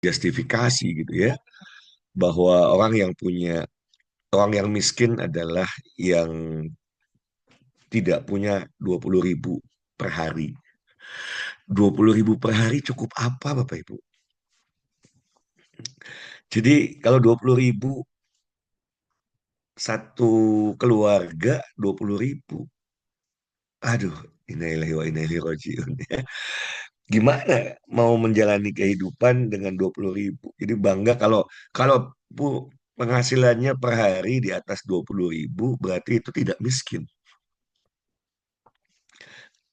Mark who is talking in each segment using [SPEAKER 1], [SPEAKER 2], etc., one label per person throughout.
[SPEAKER 1] justifikasi gitu ya, bahwa orang yang miskin adalah yang tidak punya 20.000 per hari. 20.000 per hari cukup apa Bapak Ibu? Jadi kalau 20.000 satu keluarga 20.000, aduh, innalillahi wa inna ilaihi rajiun. Gimana mau menjalani kehidupan dengan 20.000? Jadi bangga kalau kalau penghasilannya per hari di atas 20.000 berarti itu tidak miskin.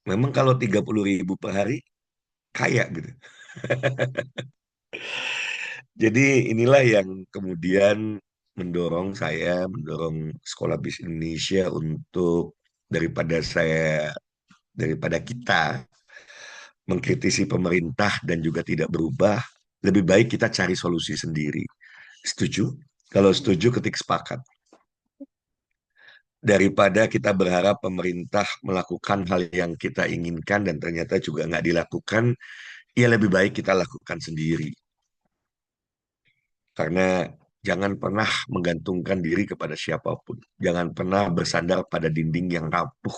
[SPEAKER 1] Memang kalau 30.000 per hari kaya gitu. Jadi inilah yang kemudian mendorong Sekolah Bisnis Indonesia untuk daripada kita mengkritisi pemerintah dan juga tidak berubah, lebih baik kita cari solusi sendiri. Setuju? Kalau setuju, ketik sepakat. Daripada kita berharap pemerintah melakukan hal yang kita inginkan dan ternyata juga nggak dilakukan, ya lebih baik kita lakukan sendiri. Karena jangan pernah menggantungkan diri kepada siapapun. Jangan pernah bersandar pada dinding yang rapuh.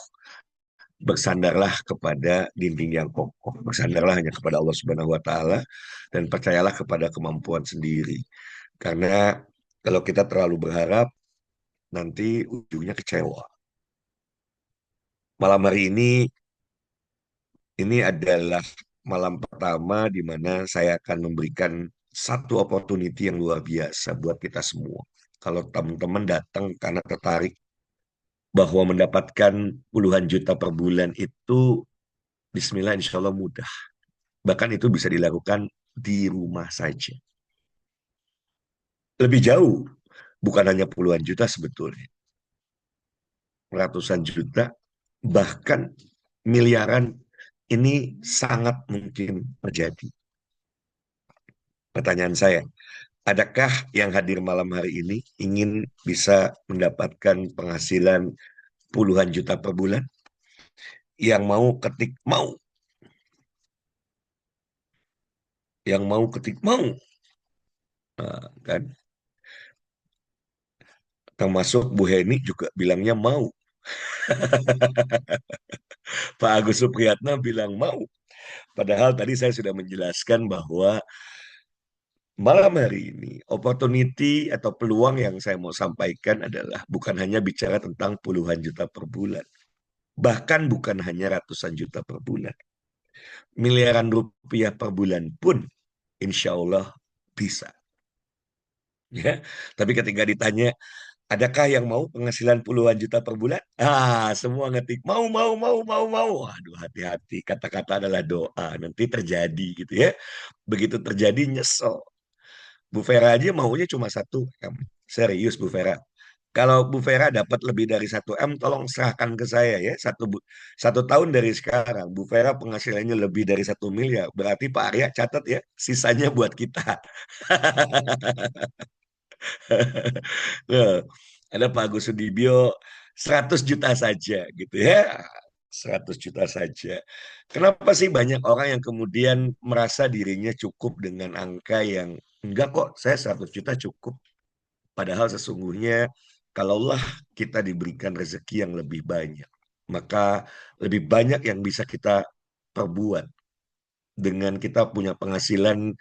[SPEAKER 1] Bersandarlah kepada dinding yang kokoh. Bersandarlah hanya kepada Allah Subhanahu wa taala dan percayalah kepada kemampuan sendiri. Karena kalau kita terlalu berharap, nanti ujungnya kecewa. Malam hari ini adalah malam pertama di mana saya akan memberikan satu opportunity yang luar biasa buat kita semua. Kalau teman-teman datang karena tertarik bahwa mendapatkan puluhan juta per bulan itu, Bismillah, insya Allah mudah. Bahkan itu bisa dilakukan di rumah saja. Lebih jauh, bukan hanya puluhan juta sebetulnya. Ratusan juta, bahkan miliaran, ini sangat mungkin terjadi. Pertanyaan saya, adakah yang hadir malam hari ini ingin bisa mendapatkan penghasilan puluhan juta per bulan? Yang mau ketik mau, yang mau ketik mau. Nah, kan? Termasuk Bu Heni juga bilangnya mau. Pak Agus Supriyatna bilang mau. Padahal tadi saya sudah menjelaskan bahwa malam hari ini opportunity atau peluang yang saya mau sampaikan adalah bukan hanya bicara tentang puluhan juta per bulan. Bahkan bukan hanya ratusan juta per bulan. Miliaran rupiah per bulan pun insya Allah bisa. Ya, tapi ketika ditanya, adakah yang mau penghasilan puluhan juta per bulan? Semua ngetik mau. Aduh, hati-hati. Kata-kata adalah doa. Nanti terjadi gitu ya. Begitu terjadi nyesel. Bu Vera aja maunya cuma 1 M. Serius Bu Vera. Kalau Bu Vera dapat lebih dari 1 M, tolong serahkan ke saya ya. 1 tahun dari sekarang, Bu Vera penghasilannya lebih dari 1 miliar. Berarti Pak Arya catat ya, sisanya buat kita. Loh, ada Pak Agus Sudibyo 100 juta saja gitu ya. 100 juta saja. Kenapa sih banyak orang yang kemudian merasa dirinya cukup dengan angka yang enggak kok, saya 100 juta cukup. Padahal sesungguhnya kalaulah kita diberikan rezeki yang lebih banyak, maka lebih banyak yang bisa kita perbuat. Dengan kita punya penghasilan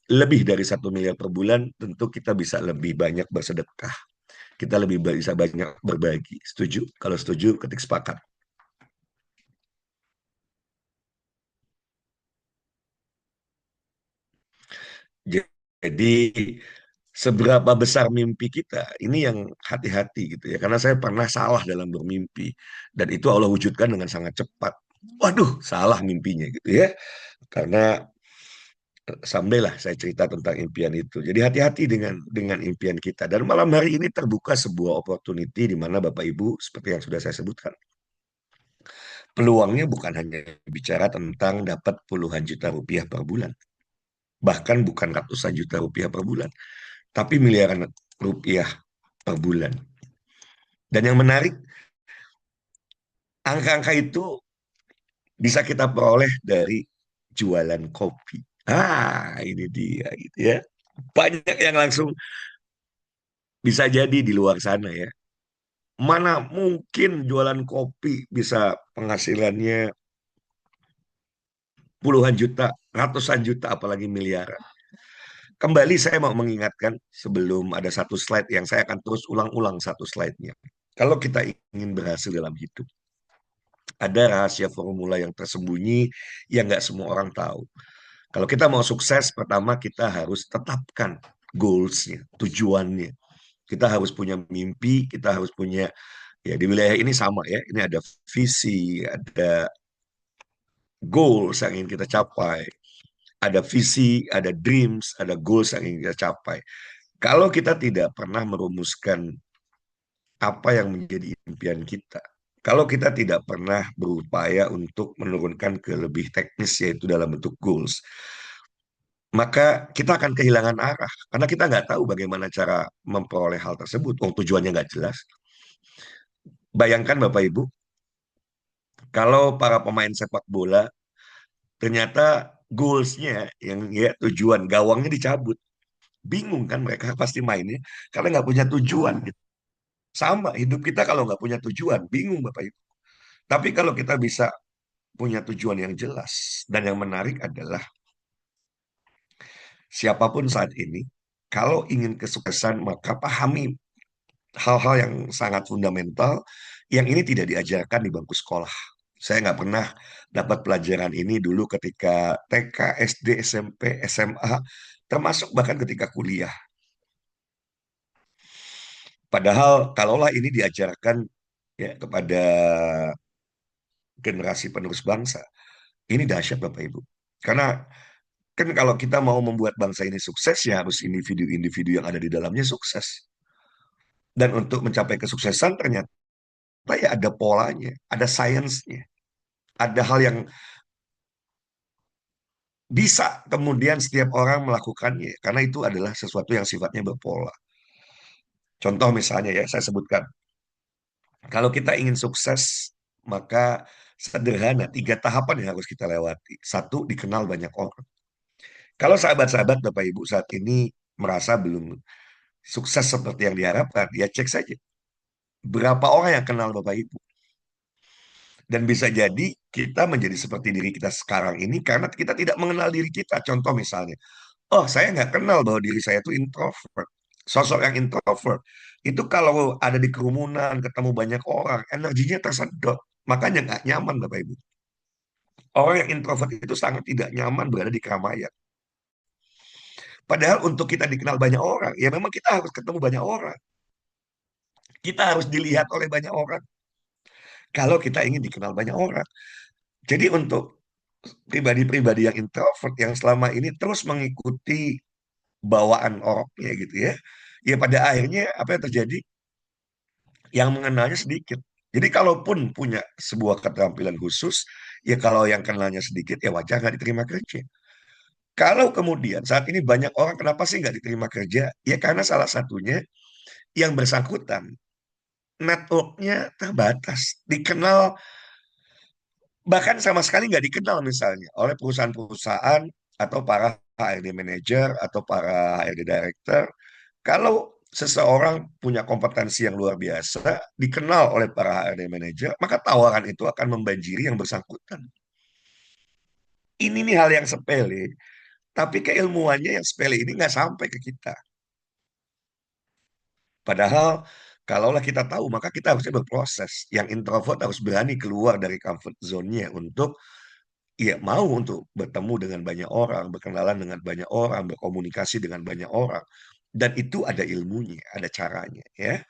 [SPEAKER 1] lebih dari 1 miliar per bulan, tentu kita bisa lebih banyak bersedekah. Kita lebih bisa banyak berbagi. Setuju? Kalau setuju, ketik sepakat. Jadi seberapa besar mimpi kita, ini yang hati-hati gitu ya. Karena saya pernah salah dalam bermimpi. Dan itu Allah wujudkan dengan sangat cepat. Waduh, salah mimpinya gitu ya. Karena someday lah saya cerita tentang impian itu. Jadi hati-hati dengan impian kita. Dan malam hari ini terbuka sebuah opportunity di mana Bapak Ibu, seperti yang sudah saya sebutkan, peluangnya bukan hanya bicara tentang dapat puluhan juta rupiah per bulan. Bahkan bukan ratusan juta rupiah per bulan. Tapi miliaran rupiah per bulan. Dan yang menarik, angka-angka itu bisa kita peroleh dari jualan kopi. Ini dia gitu ya. Banyak yang langsung bisa jadi di luar sana ya. Mana mungkin jualan kopi bisa penghasilannya puluhan juta, ratusan juta, apalagi miliaran. Kembali saya mau mengingatkan sebelum ada satu slide yang saya akan terus ulang-ulang satu slide-nya. Kalau kita ingin berhasil dalam hidup, ada rahasia formula yang tersembunyi yang nggak semua orang tahu. Kalau kita mau sukses, pertama kita harus tetapkan goals-nya, tujuannya. Kita harus punya mimpi, kita harus punya, ya di wilayah ini sama ya, ini ada visi, ada goals yang ingin kita capai, ada visi, ada dreams, ada goals yang ingin kita capai. Kalau kita tidak pernah merumuskan apa yang menjadi impian kita, kalau kita tidak pernah berupaya untuk menurunkan ke lebih teknis yaitu dalam bentuk goals, maka kita akan kehilangan arah karena kita nggak tahu bagaimana cara memperoleh hal tersebut. Tujuannya nggak jelas. Bayangkan Bapak Ibu, kalau para pemain sepak bola ternyata goalsnya yang ya tujuan gawangnya dicabut, bingung kan mereka pasti mainnya karena nggak punya tujuan gitu. Sama hidup kita kalau nggak punya tujuan, bingung Bapak Ibu. Tapi kalau kita bisa punya tujuan yang jelas dan yang menarik adalah siapapun saat ini, kalau ingin kesuksesan maka pahami hal-hal yang sangat fundamental yang ini tidak diajarkan di bangku sekolah. Saya nggak pernah dapat pelajaran ini dulu ketika TK, SD, SMP, SMA, termasuk bahkan ketika kuliah. Padahal kalaulah ini diajarkan ya kepada generasi penerus bangsa, ini dahsyat Bapak Ibu. Karena kan kalau kita mau membuat bangsa ini sukses ya harus individu-individu yang ada di dalamnya sukses. Dan untuk mencapai kesuksesan ternyata ya ada polanya, ada sainsnya, ada hal yang bisa kemudian setiap orang melakukannya karena itu adalah sesuatu yang sifatnya berpola. Contoh misalnya ya saya sebutkan, kalau kita ingin sukses maka sederhana tiga tahapan yang harus kita lewati. Satu, dikenal banyak orang. Kalau sahabat-sahabat Bapak Ibu saat ini merasa belum sukses seperti yang diharapkan, ya cek saja berapa orang yang kenal Bapak Ibu. Dan bisa jadi kita menjadi seperti diri kita sekarang ini karena kita tidak mengenal diri kita. Contoh misalnya, oh saya nggak kenal bahwa diri saya itu introvert. Sosok yang introvert itu kalau ada di kerumunan, ketemu banyak orang, energinya tersedot. Makanya nggak nyaman Bapak Ibu. Orang yang introvert itu sangat tidak nyaman berada di keramaian. Padahal untuk kita dikenal banyak orang, ya memang kita harus ketemu banyak orang. Kita harus dilihat oleh banyak orang. Kalau kita ingin dikenal banyak orang. Jadi untuk pribadi-pribadi yang introvert yang selama ini terus mengikuti bawaan orangnya gitu ya. Ya pada akhirnya apa yang terjadi? Yang mengenalnya sedikit. Jadi kalaupun punya sebuah keterampilan khusus, ya kalau yang kenalnya sedikit ya wajar nggak diterima kerja. Kalau kemudian saat ini banyak orang kenapa sih nggak diterima kerja? Ya karena salah satunya yang bersangkutan networknya terbatas, dikenal bahkan sama sekali nggak dikenal misalnya oleh perusahaan-perusahaan atau para HRD manager atau para HRD director. Kalau seseorang punya kompetensi yang luar biasa, dikenal oleh para HRD manager, maka tawaran itu akan membanjiri yang bersangkutan. Ini nih hal yang sepele, tapi keilmuannya yang sepele ini nggak sampai ke kita. Padahal kalaulah kita tahu, maka kita harusnya berproses. Yang introvert harus berani keluar dari comfort zone-nya untuk ya mau untuk bertemu dengan banyak orang, berkenalan dengan banyak orang, berkomunikasi dengan banyak orang. Dan itu ada ilmunya, ada caranya ya.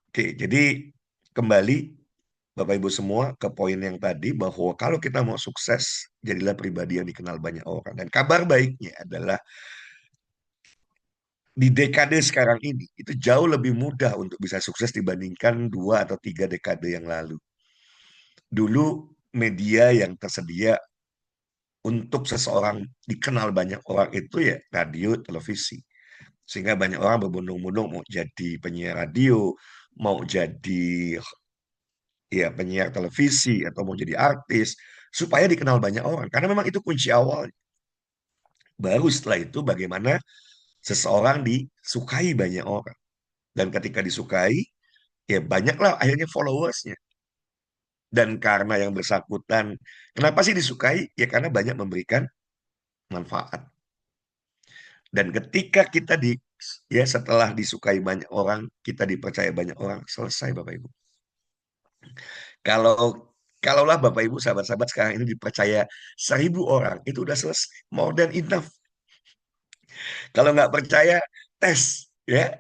[SPEAKER 1] Oke, jadi kembali Bapak Ibu semua ke poin yang tadi bahwa kalau kita mau sukses, jadilah pribadi yang dikenal banyak orang. Dan kabar baiknya adalah di dekade sekarang ini itu jauh lebih mudah untuk bisa sukses dibandingkan 2 atau 3 dekade yang lalu. Dulu media yang tersedia untuk seseorang dikenal banyak orang itu ya radio, televisi. Sehingga banyak orang berbondong-bondong mau jadi penyiar radio, mau jadi ya penyiar televisi atau mau jadi artis supaya dikenal banyak orang. Karena memang itu kunci awal. Baru setelah itu bagaimana seseorang disukai banyak orang. Dan ketika disukai, ya banyaklah akhirnya followersnya. Dan karena yang bersangkutan, kenapa sih disukai? Ya karena banyak memberikan manfaat. Dan ketika kita ya setelah disukai banyak orang, kita dipercaya banyak orang, selesai Bapak Ibu. Kalau kalaulah Bapak Ibu sahabat-sahabat sekarang ini dipercaya 1.000 orang, itu udah selesai, more than enough. Kalau nggak percaya, tes, ya.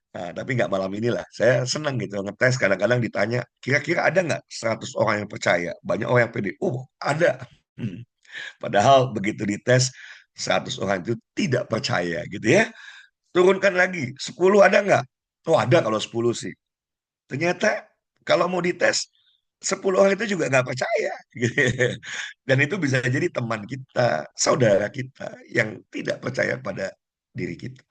[SPEAKER 1] Nah, tapi nggak malam inilah. Saya senang gitu ngetes. Kadang-kadang ditanya, kira-kira ada nggak 100 orang yang percaya? Banyak orang yang pede. Oh, ada. Hmm. Padahal begitu dites, 100 orang itu tidak percaya gitu ya. Turunkan lagi, 10 ada nggak? Oh, ada kalau 10 sih. Ternyata kalau mau dites, 10 orang itu juga nggak percaya. Dan itu bisa jadi teman kita, saudara kita yang tidak percaya pada diri kita.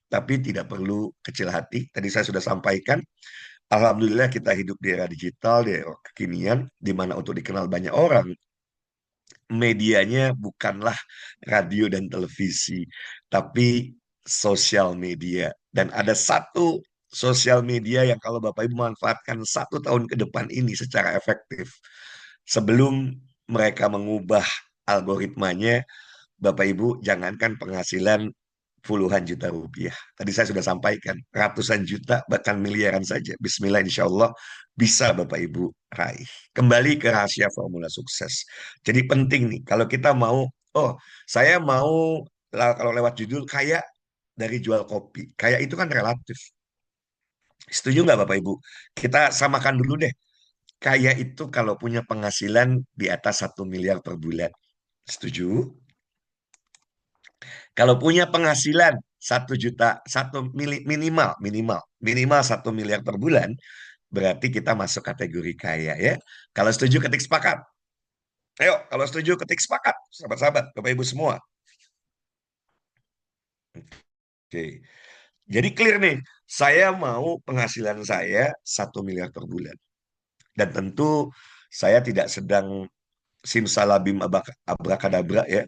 [SPEAKER 1] Tapi tidak perlu kecil hati. Tadi saya sudah sampaikan, alhamdulillah kita hidup di era digital, di era kekinian, di mana untuk dikenal banyak orang, medianya bukanlah radio dan televisi, tapi sosial media. Dan ada satu sosial media yang kalau Bapak Ibu manfaatkan 1 tahun ke depan ini secara efektif, sebelum mereka mengubah algoritmanya, Bapak Ibu jangankan penghasilan puluhan juta rupiah. Tadi saya sudah sampaikan, ratusan juta bahkan miliaran saja. Bismillah insya Allah bisa Bapak Ibu raih. Kembali ke rahasia formula sukses. Jadi penting nih, kalau kita mau, oh saya mau kalau lewat judul kayak dari jual kopi. Kayak itu kan relatif. Setuju nggak Bapak Ibu? Kita samakan dulu deh. Kayak itu kalau punya penghasilan di atas 1 miliar per bulan. Setuju? Kalau punya penghasilan 1 juta, minimal, minimal, minimal 1 miliar per bulan, berarti kita masuk kategori kaya ya. Kalau setuju ketik sepakat. Ayo, kalau setuju ketik sepakat, sahabat-sahabat, Bapak Ibu semua. Oke, jadi clear nih. Saya mau penghasilan saya 1 miliar per bulan. Dan tentu saya tidak sedang simsalabim abrakadabra ya.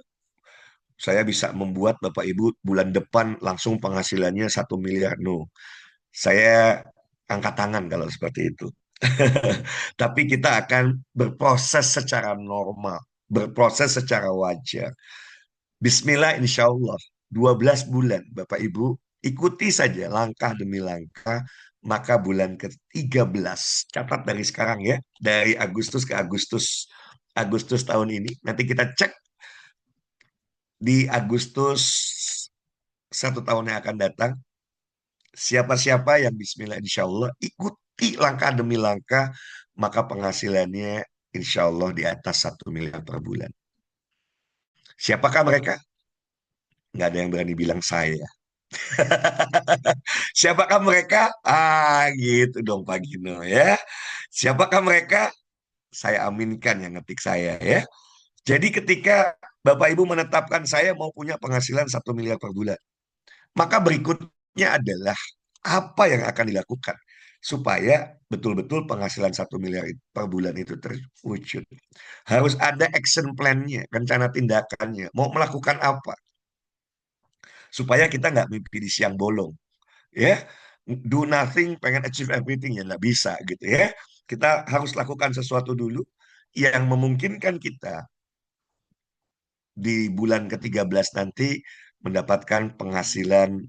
[SPEAKER 1] Saya bisa membuat Bapak Ibu bulan depan langsung penghasilannya 1 miliar. No, saya angkat tangan kalau seperti itu. Tapi kita akan berproses secara normal, berproses secara wajar. Bismillah, insya Allah, 12 bulan, Bapak Ibu, ikuti saja langkah demi langkah, maka bulan ke-13, catat dari sekarang ya, dari Agustus ke Agustus, Agustus tahun ini, nanti kita cek di Agustus 1 tahun yang akan datang, siapa-siapa yang bismillah insya Allah ikuti langkah demi langkah, maka penghasilannya insya Allah di atas 1 miliar per bulan. Siapakah mereka? Nggak ada yang berani bilang saya. Siapakah mereka? Gitu dong Pak Gino ya. Siapakah mereka? Saya aminkan yang ngetik saya ya. Jadi ketika Bapak Ibu menetapkan saya mau punya penghasilan 1 miliar per bulan, maka berikutnya adalah apa yang akan dilakukan supaya betul-betul penghasilan 1 miliar per bulan itu terwujud. Harus ada action plan-nya, rencana tindakannya. Mau melakukan apa? Supaya kita nggak mimpi di siang bolong. Ya, do nothing, pengen achieve everything, ya nggak bisa gitu ya. Kita harus lakukan sesuatu dulu yang memungkinkan kita di bulan ke-13 nanti mendapatkan penghasilan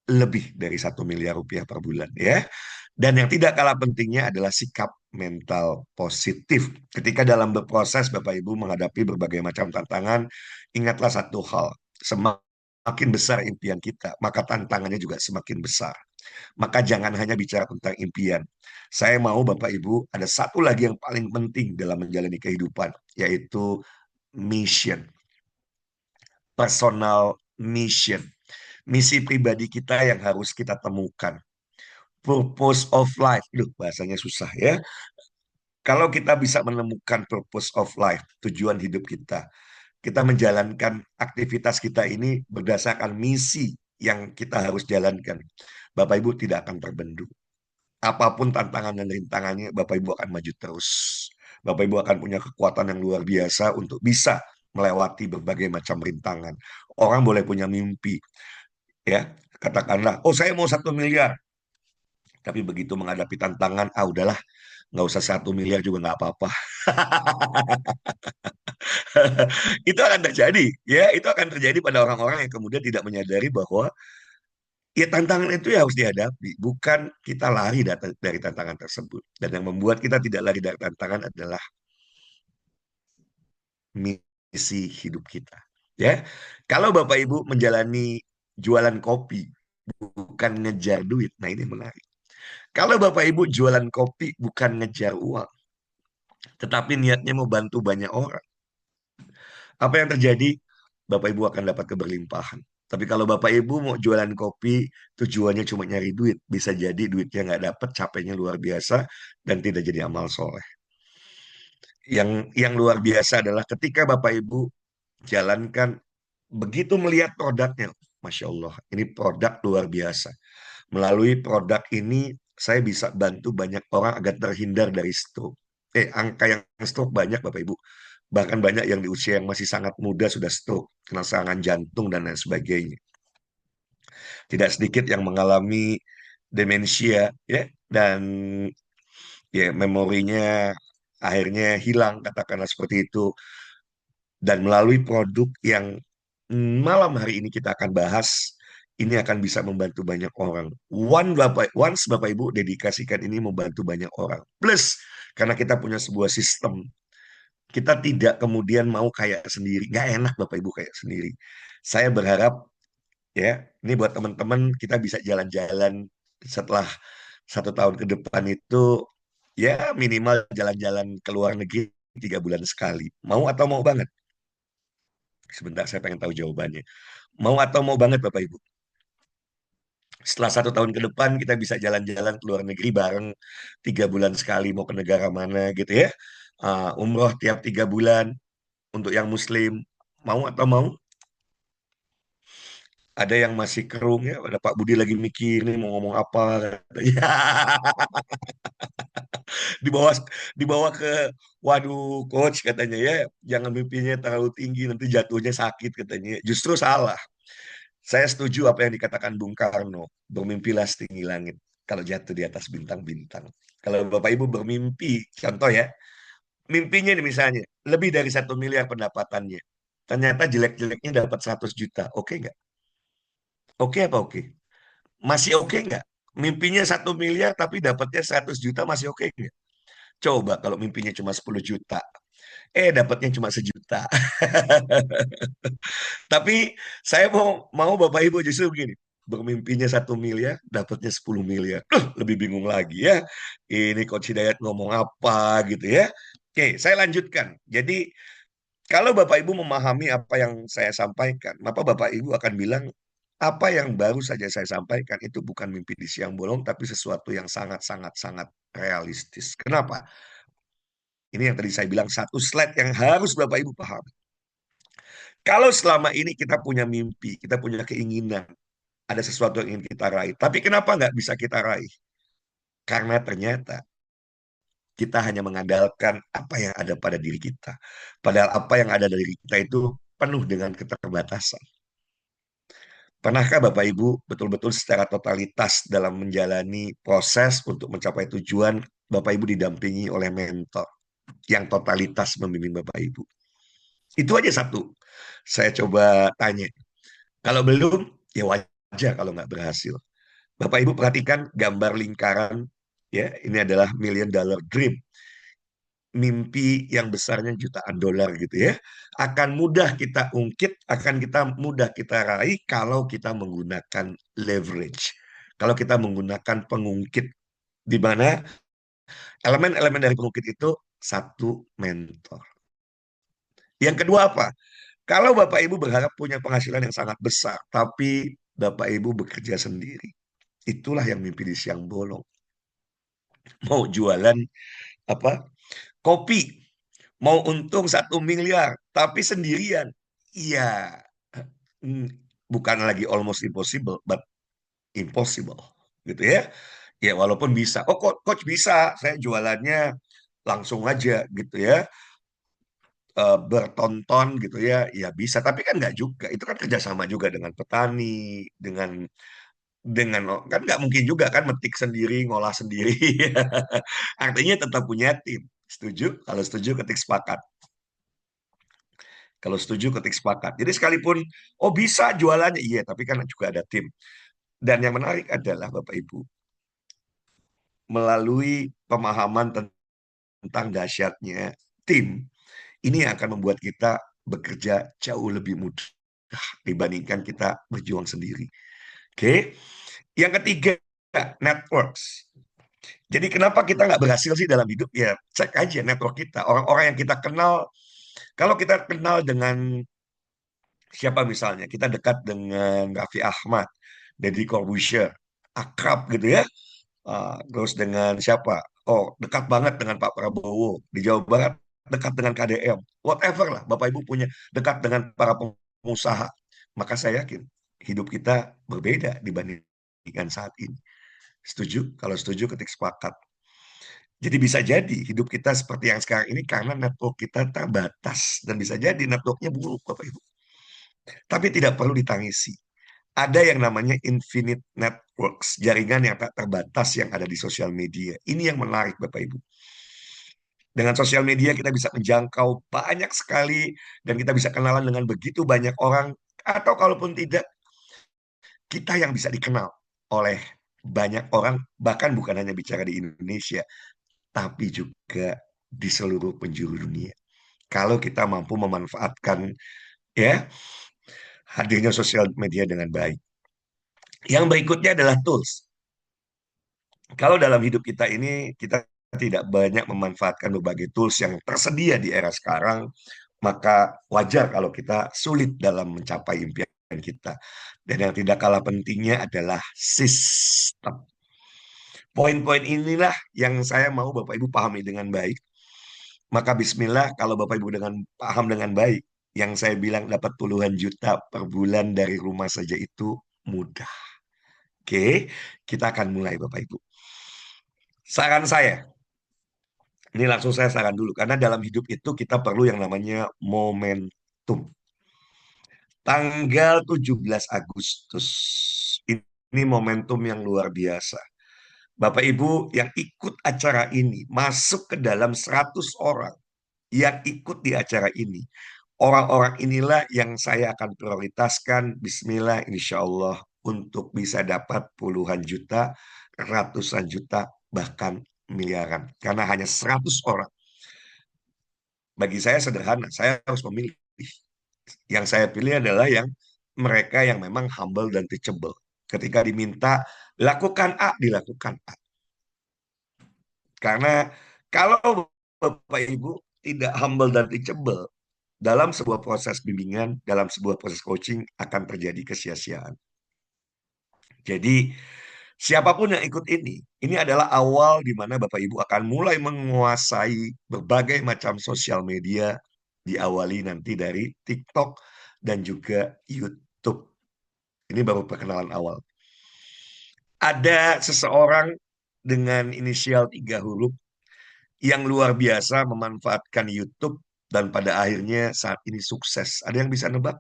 [SPEAKER 1] lebih dari 1 miliar rupiah per bulan ya. Dan yang tidak kalah pentingnya adalah sikap mental positif. Ketika dalam berproses Bapak Ibu menghadapi berbagai macam tantangan, ingatlah satu hal, semakin besar impian kita, maka tantangannya juga semakin besar. Maka jangan hanya bicara tentang impian. Saya mau Bapak Ibu ada satu lagi yang paling penting dalam menjalani kehidupan, yaitu mission, personal mission. Misi pribadi kita yang harus kita temukan. Purpose of life. Duh, bahasanya susah ya. Kalau kita bisa menemukan purpose of life, tujuan hidup kita menjalankan aktivitas kita ini berdasarkan misi yang kita harus jalankan. Bapak Ibu tidak akan terbendung. Apapun tantangan dan rintangannya, Bapak Ibu akan maju terus. Bapak Ibu akan punya kekuatan yang luar biasa untuk bisa melewati berbagai macam rintangan. Orang boleh punya mimpi, ya. Katakanlah, oh saya mau 1 miliar. Tapi begitu menghadapi tantangan, ah udahlah, nggak usah 1 miliar juga nggak apa-apa. Itu akan terjadi, ya. Itu akan terjadi pada orang-orang yang kemudian tidak menyadari bahwa ya tantangan itu ya harus dihadapi, bukan kita lari dari tantangan tersebut. Dan yang membuat kita tidak lari dari tantangan adalah misi hidup kita. Ya, kalau Bapak Ibu menjalani jualan kopi bukan ngejar duit, nah ini menarik. Kalau Bapak Ibu jualan kopi bukan ngejar uang, tetapi niatnya mau bantu banyak orang, apa yang terjadi? Bapak Ibu akan dapat keberlimpahan. Tapi kalau Bapak Ibu mau jualan kopi, tujuannya cuma nyari duit, bisa jadi duitnya nggak dapat, capeknya luar biasa, dan tidak jadi amal soleh. Yang luar biasa adalah ketika Bapak Ibu jalankan, begitu melihat produknya, Masya Allah, ini produk luar biasa. Melalui produk ini, saya bisa bantu banyak orang agar terhindar dari stroke. Angka yang stroke banyak, Bapak Ibu. Bahkan banyak yang di usia yang masih sangat muda sudah stroke, kena serangan jantung, dan lain sebagainya. Tidak sedikit yang mengalami demensia, ya, dan ya memorinya akhirnya hilang, katakanlah seperti itu. Dan melalui produk yang malam hari ini kita akan bahas, ini akan bisa membantu banyak orang. Once Bapak Ibu dedikasikan ini membantu banyak orang. Plus, karena kita punya sebuah sistem, kita tidak kemudian mau kayak sendiri. Nggak enak Bapak Ibu kayak sendiri. Saya berharap, ya, ini buat teman-teman, kita bisa jalan-jalan setelah 1 tahun ke depan itu, ya minimal jalan-jalan ke luar negeri 3 bulan sekali. Mau atau mau banget? Sebentar, saya pengen tahu jawabannya. Mau atau mau banget Bapak Ibu? Setelah 1 tahun ke depan kita bisa jalan-jalan ke luar negeri bareng 3 bulan sekali, mau ke negara mana gitu ya. Umroh tiap 3 bulan untuk yang Muslim. Mau atau mau? Ada yang masih kerung ya. Ada Pak Budi lagi mikir nih mau ngomong apa. Katanya. Dibawa dibawa ke, waduh coach katanya ya, jangan mimpinya terlalu tinggi nanti jatuhnya sakit katanya. Justru salah. Saya setuju apa yang dikatakan Bung Karno, bermimpilah setinggi langit, kalau jatuh di atas bintang-bintang. Kalau Bapak Ibu bermimpi, contoh ya, mimpinya nih misalnya, lebih dari 1 miliar pendapatannya. Ternyata jelek-jeleknya dapat 100 juta. Oke nggak? Oke apa oke? Masih oke nggak? Mimpinya 1 miliar tapi dapatnya 100 juta masih oke nggak? Coba kalau mimpinya cuma 10 juta. Dapatnya cuma 1 juta. Tapi saya mau Bapak Ibu justru begini. Bermimpinya 1 miliar, dapatnya 10 miliar. Lebih bingung lagi ya. Ini Coach Hidayat ngomong apa gitu ya. Oke, saya lanjutkan. Jadi kalau Bapak Ibu memahami apa yang saya sampaikan, maka Bapak Ibu akan bilang, apa yang baru saja saya sampaikan itu bukan mimpi di siang bolong, tapi sesuatu yang sangat-sangat-sangat realistis. Kenapa? Ini yang tadi saya bilang, satu slide yang harus Bapak Ibu paham. Kalau selama ini kita punya mimpi, kita punya keinginan, ada sesuatu yang ingin kita raih. Tapi kenapa nggak bisa kita raih? Karena ternyata kita hanya mengandalkan apa yang ada pada diri kita. Padahal apa yang ada dari kita itu penuh dengan keterbatasan. Pernahkah Bapak Ibu betul-betul secara totalitas dalam menjalani proses untuk mencapai tujuan, Bapak Ibu didampingi oleh mentor yang totalitas membimbing Bapak Ibu? Itu aja satu. Saya coba tanya. Kalau belum, ya wajar kalau nggak berhasil. Bapak Ibu perhatikan gambar lingkaran, ya, ini adalah million dollar dream, mimpi yang besarnya jutaan dolar gitu ya. Akan mudah kita ungkit, akan kita mudah kita raih kalau kita menggunakan leverage. Kalau kita menggunakan pengungkit, di mana elemen-elemen dari pengungkit itu satu, mentor. Yang kedua apa? Kalau Bapak Ibu berharap punya penghasilan yang sangat besar, tapi Bapak Ibu bekerja sendiri, itulah yang mimpi di siang bolong. Mau jualan apa? Kopi, mau untung 1 miliar, tapi sendirian. Iya, mm, bukan lagi almost impossible, but impossible, gitu ya. Ya walaupun bisa. Oh, coach bisa, saya jualannya langsung aja, gitu ya. bertonton gitu ya, ya bisa. Tapi kan nggak juga. Itu kan kerjasama juga dengan petani, dengan kan nggak mungkin juga kan metik sendiri, ngolah sendiri. Artinya tetap punya tim. Setuju? Kalau setuju ketik sepakat. Kalau setuju ketik sepakat. Jadi sekalipun oh bisa jualannya, iya, tapi kan juga ada tim. Dan yang menarik adalah Bapak Ibu, melalui pemahaman tentang dahsyatnya tim, ini yang akan membuat kita bekerja jauh lebih mudah dibandingkan kita berjuang sendiri. Oke, yang ketiga, networks. Jadi kenapa kita nggak berhasil sih dalam hidup? Ya cek aja network kita, orang-orang yang kita kenal. Kalau kita kenal dengan siapa misalnya, kita dekat dengan Raffi Ahmad, Deddy Corbuzier, akrab gitu ya. Terus dengan siapa? Oh, dekat banget dengan Pak Prabowo di Jawa Barat, dekat dengan KDM, whatever lah. Bapak Ibu punya dekat dengan para pengusaha, maka saya yakin hidup kita berbeda dibandingkan saat ini. Setuju? Kalau setuju, ketik sepakat. Jadi bisa jadi hidup kita seperti yang sekarang ini karena network kita terbatas dan bisa jadi networknya buruk, Bapak Ibu. Tapi tidak perlu ditangisi. Ada yang namanya infinite networks, jaringan yang tak terbatas yang ada di sosial media. Ini yang menarik, Bapak Ibu. Dengan sosial media kita bisa menjangkau banyak sekali dan kita bisa kenalan dengan begitu banyak orang, atau kalaupun tidak, kita yang bisa dikenal oleh banyak orang, bahkan bukan hanya bicara di Indonesia, tapi juga di seluruh penjuru dunia. Kalau kita mampu memanfaatkan ya hadirnya sosial media dengan baik. Yang berikutnya adalah tools. Kalau dalam hidup kita ini kita tidak banyak memanfaatkan berbagai tools yang tersedia di era sekarang, maka wajar kalau kita sulit dalam mencapai impian kita. Dan yang tidak kalah pentingnya adalah sistem. Poin-poin inilah yang saya mau Bapak Ibu pahami dengan baik. Maka bismillah kalau Bapak Ibu dengan paham dengan baik, yang saya bilang dapat puluhan juta per bulan dari rumah saja itu mudah. Oke, kita akan mulai Bapak Ibu. Saran saya, ini langsung saya saran dulu, karena dalam hidup itu kita perlu yang namanya momentum. Tanggal 17 Agustus, ini momentum yang luar biasa. Bapak Ibu yang ikut acara ini, masuk ke dalam 100 orang yang ikut di acara ini. Orang-orang inilah yang saya akan prioritaskan, bismillah, insya Allah, untuk bisa dapat puluhan juta, ratusan juta, bahkan miliaran. Karena hanya 100 orang. Bagi saya sederhana, saya harus memilih. Yang saya pilih adalah yang mereka yang memang humble dan teachable. Ketika diminta, lakukan A, dilakukan A. Karena kalau Bapak Ibu tidak humble dan teachable, dalam sebuah proses bimbingan, dalam sebuah proses coaching akan terjadi kesia-siaan. Jadi siapapun yang ikut ini adalah awal di mana Bapak Ibu akan mulai menguasai berbagai macam sosial media, diawali nanti dari TikTok dan juga YouTube. Ini baru perkenalan awal. Ada seseorang dengan inisial 3 huruf yang luar biasa memanfaatkan YouTube dan pada akhirnya saat ini sukses. Ada yang bisa nebak?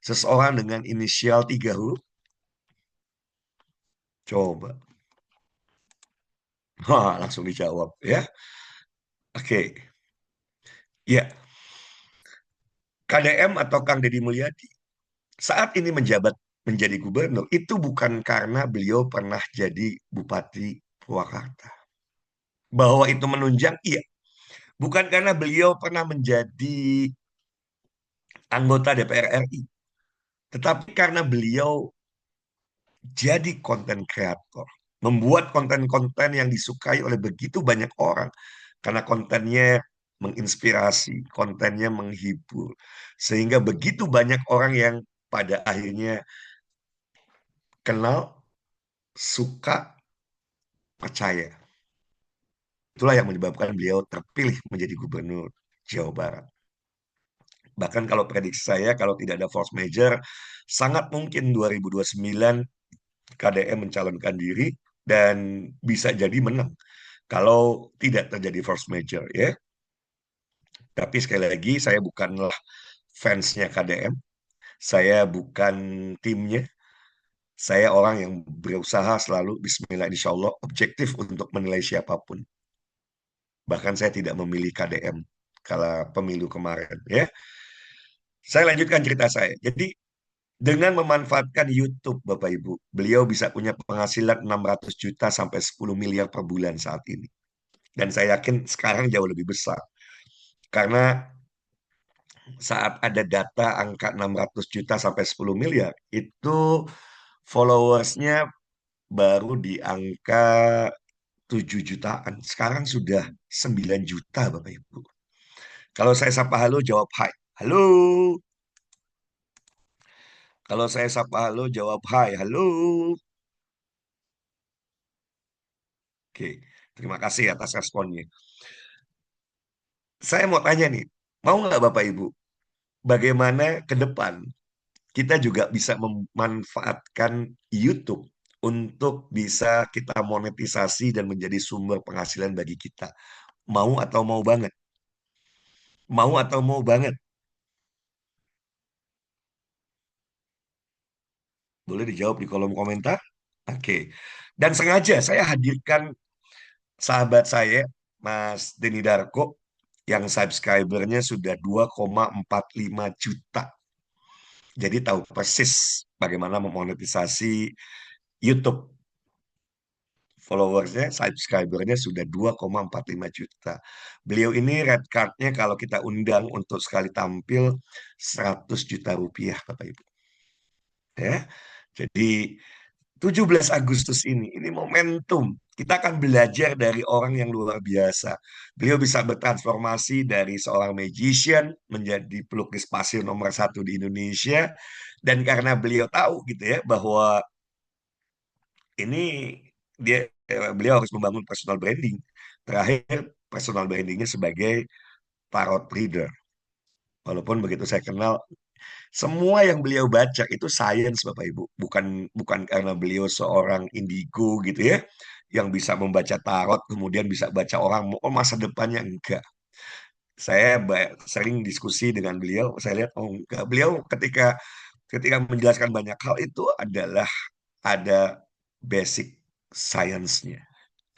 [SPEAKER 1] Seseorang dengan inisial 3 huruf? Coba. Wah, langsung dijawab ya. Oke. Ya, KDM atau Kang Deddy Mulyadi saat ini menjabat menjadi gubernur itu bukan karena beliau pernah jadi Bupati Purwakarta. Bahwa itu menunjang, iya. Bukan karena beliau pernah menjadi anggota DPR RI, tetapi karena beliau jadi konten kreator, membuat konten-konten yang disukai oleh begitu banyak orang, karena kontennya menginspirasi, kontennya menghibur, sehingga begitu banyak orang yang pada akhirnya kenal, suka, percaya. Itulah yang menyebabkan beliau terpilih menjadi gubernur Jawa Barat. Bahkan kalau prediksi saya, kalau tidak ada force major, sangat mungkin 2029 KDM mencalonkan diri dan bisa jadi menang kalau tidak terjadi force major ya. Tapi sekali lagi, saya bukanlah fansnya KDM, saya bukan timnya, saya orang yang berusaha selalu, Bismillah, insya Allah, objektif untuk menilai siapapun. Bahkan saya tidak memilih KDM kala pemilu kemarin. Ya, saya lanjutkan cerita saya. Jadi dengan memanfaatkan YouTube, Bapak Ibu, beliau bisa punya penghasilan 600 juta sampai 10 miliar per bulan saat ini. Dan saya yakin sekarang jauh lebih besar. Karena saat ada data angka 600 juta sampai 10 miliar, itu followersnya baru di angka 7 jutaan. Sekarang sudah 9 juta, Bapak Ibu. Kalau saya sapa halo, jawab hai. Halo. Kalau saya sapa halo, jawab hai. Halo. Oke, terima kasih atas responnya. Saya mau tanya nih, mau nggak Bapak Ibu, bagaimana ke depan kita juga bisa memanfaatkan YouTube untuk bisa kita monetisasi dan menjadi sumber penghasilan bagi kita? Mau atau mau banget? Mau atau mau banget? Boleh dijawab di kolom komentar. Oke. Dan sengaja saya hadirkan sahabat saya, Mas Denny Darko, yang subscribernya sudah 2,45 juta. Jadi tahu persis bagaimana memonetisasi YouTube. Followersnya, subscribernya sudah 2,45 juta. Beliau ini red cardnya kalau kita undang untuk sekali tampil 100 juta rupiah, Bapak Ibu. Ya, jadi 17 Agustus ini momentum. Kita akan belajar dari orang yang luar biasa. Beliau bisa bertransformasi dari seorang magician menjadi pelukis pasir nomor satu di Indonesia. Dan karena beliau tahu gitu ya, bahwa ini beliau harus membangun personal branding. Terakhir, personal brandingnya sebagai tarot reader. Walaupun begitu saya kenal, semua yang beliau baca itu science, Bapak Ibu. Bukan bukan karena beliau seorang indigo gitu ya, yang bisa membaca tarot, kemudian bisa baca orang, oh masa depannya enggak. Saya sering diskusi dengan beliau, saya lihat, oh enggak. Beliau ketika ketika menjelaskan banyak hal itu adalah ada basic science-nya.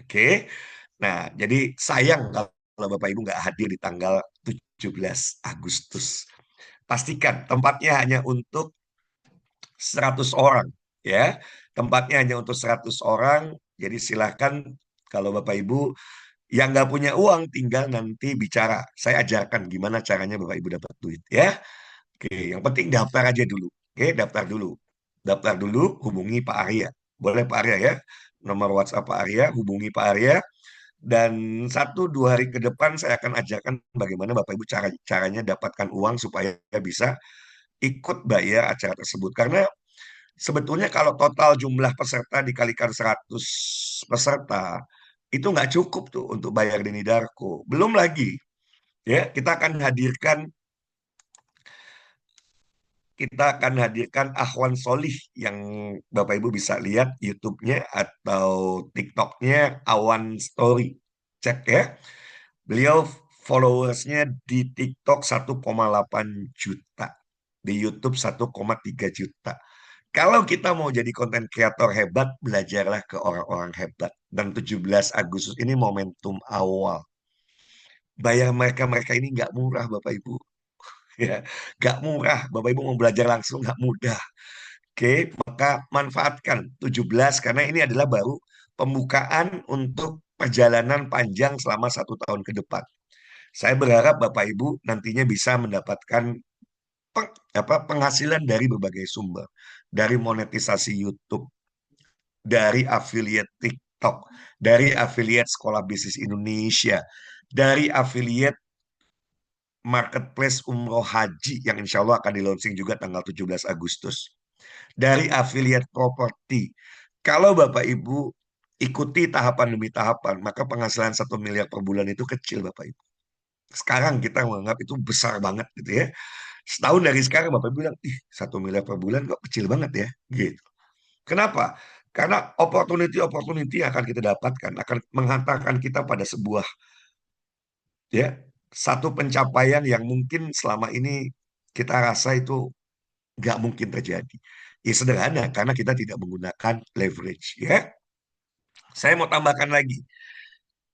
[SPEAKER 1] Oke. Nah, jadi sayang kalau Bapak Ibu nggak hadir di tanggal 17 Agustus. Pastikan tempatnya hanya untuk 100 orang, ya. Tempatnya hanya untuk 100 orang. Jadi silahkan kalau Bapak Ibu yang nggak punya uang tinggal nanti bicara. Saya ajarkan gimana caranya Bapak Ibu dapat duit, ya. Oke, yang penting daftar aja dulu. Oke, daftar dulu. Daftar dulu, hubungi Pak Arya. Boleh Pak Arya ya. Nomor WhatsApp Pak Arya, hubungi Pak Arya. Dan 1-2 hari ke depan saya akan ajarkan bagaimana Bapak Ibu caranya dapatkan uang supaya bisa ikut bayar acara tersebut. Karena sebetulnya kalau total jumlah peserta dikalikan 100 peserta, itu nggak cukup tuh untuk bayar Denny Darko. Belum lagi, ya kita akan hadirkan Ahwan Solih yang Bapak Ibu bisa lihat YouTube-nya atau TikTok-nya Awan Story. Cek ya. Beliau followersnya di TikTok 1,8 juta. Di YouTube 1,3 juta. Kalau kita mau jadi konten kreator hebat, belajarlah ke orang-orang hebat. Dan 17 Agustus ini momentum awal. Bayar mereka-mereka ini nggak murah, Bapak Ibu. Ya, nggak murah. Bapak Ibu mau belajar langsung nggak mudah. Oke, maka manfaatkan 17 karena ini adalah baru pembukaan untuk perjalanan panjang selama 1 tahun ke depan. Saya berharap Bapak Ibu nantinya bisa mendapatkan penghasilan dari berbagai sumber, dari monetisasi YouTube, dari affiliate TikTok, dari affiliate Sekolah Bisnis Indonesia, dari affiliate Marketplace Umroh Haji yang insya Allah akan di launching juga tanggal 17 Agustus. Dari affiliate properti. Kalau Bapak Ibu ikuti tahapan demi tahapan, maka penghasilan 1 miliar per bulan itu kecil Bapak Ibu. Sekarang kita menganggap itu besar banget gitu ya. Setahun dari sekarang Bapak Ibu bilang, ih 1 miliar per bulan kok kecil banget ya. Gitu. Kenapa? Karena opportunity yang akan kita dapatkan akan menghantarkan kita pada sebuah ya satu pencapaian yang mungkin selama ini kita rasa itu nggak mungkin terjadi. Ya sederhana, karena kita tidak menggunakan leverage. Ya, saya mau tambahkan lagi.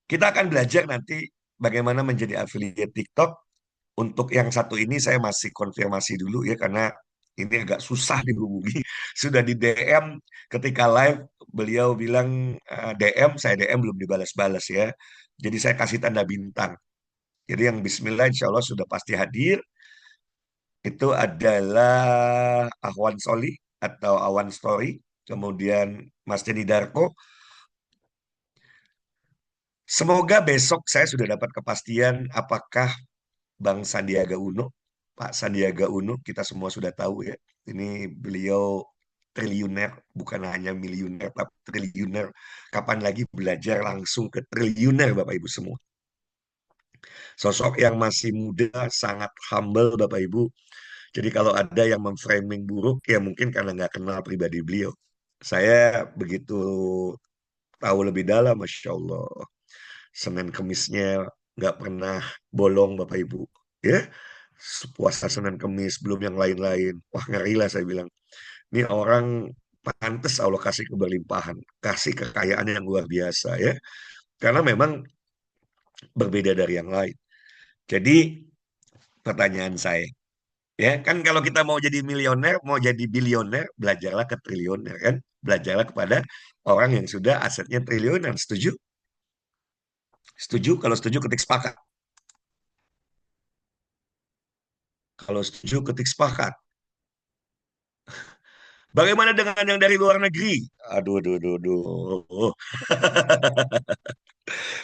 [SPEAKER 1] Kita akan belajar nanti bagaimana menjadi affiliate TikTok. Untuk yang satu ini saya masih konfirmasi dulu ya, karena ini agak susah dihubungi. Sudah di DM ketika live, beliau bilang DM, saya DM belum dibalas-balas ya. Jadi saya kasih tanda bintang. Jadi yang Bismillah insya Allah sudah pasti hadir. Itu adalah Ahwan Soli atau Awan Story. Kemudian Mas Denny Darko. Semoga besok saya sudah dapat kepastian apakah Bang Sandiaga Uno, Pak Sandiaga Uno, kita semua sudah tahu ya. Ini beliau triliuner, bukan hanya miliuner, tapi triliuner. Kapan lagi belajar langsung ke triliuner, Bapak Ibu semua. Sosok yang masih muda, sangat humble, Bapak Ibu. Jadi kalau ada yang memframing buruk, ya mungkin karena nggak kenal pribadi beliau. Saya begitu tahu lebih dalam, Masya Allah. Senin Kemisnya nggak pernah bolong, Bapak Ibu. Ya, puasa Senin Kemis, belum yang lain-lain. Wah, ngeri lah saya bilang. Ini orang pantas Allah kasih keberlimpahan, kasih kekayaan yang luar biasa ya. Karena memang berbeda dari yang lain. Jadi pertanyaan saya, ya kan kalau kita mau jadi milioner, mau jadi bilioner, belajarlah ke triliuner kan. Belajarlah kepada orang yang sudah asetnya triliunan. Setuju? Setuju? Kalau setuju ketik sepakat. Kalau setuju ketik sepakat. Bagaimana dengan yang dari luar negeri? Aduh, aduh, aduh, aduh.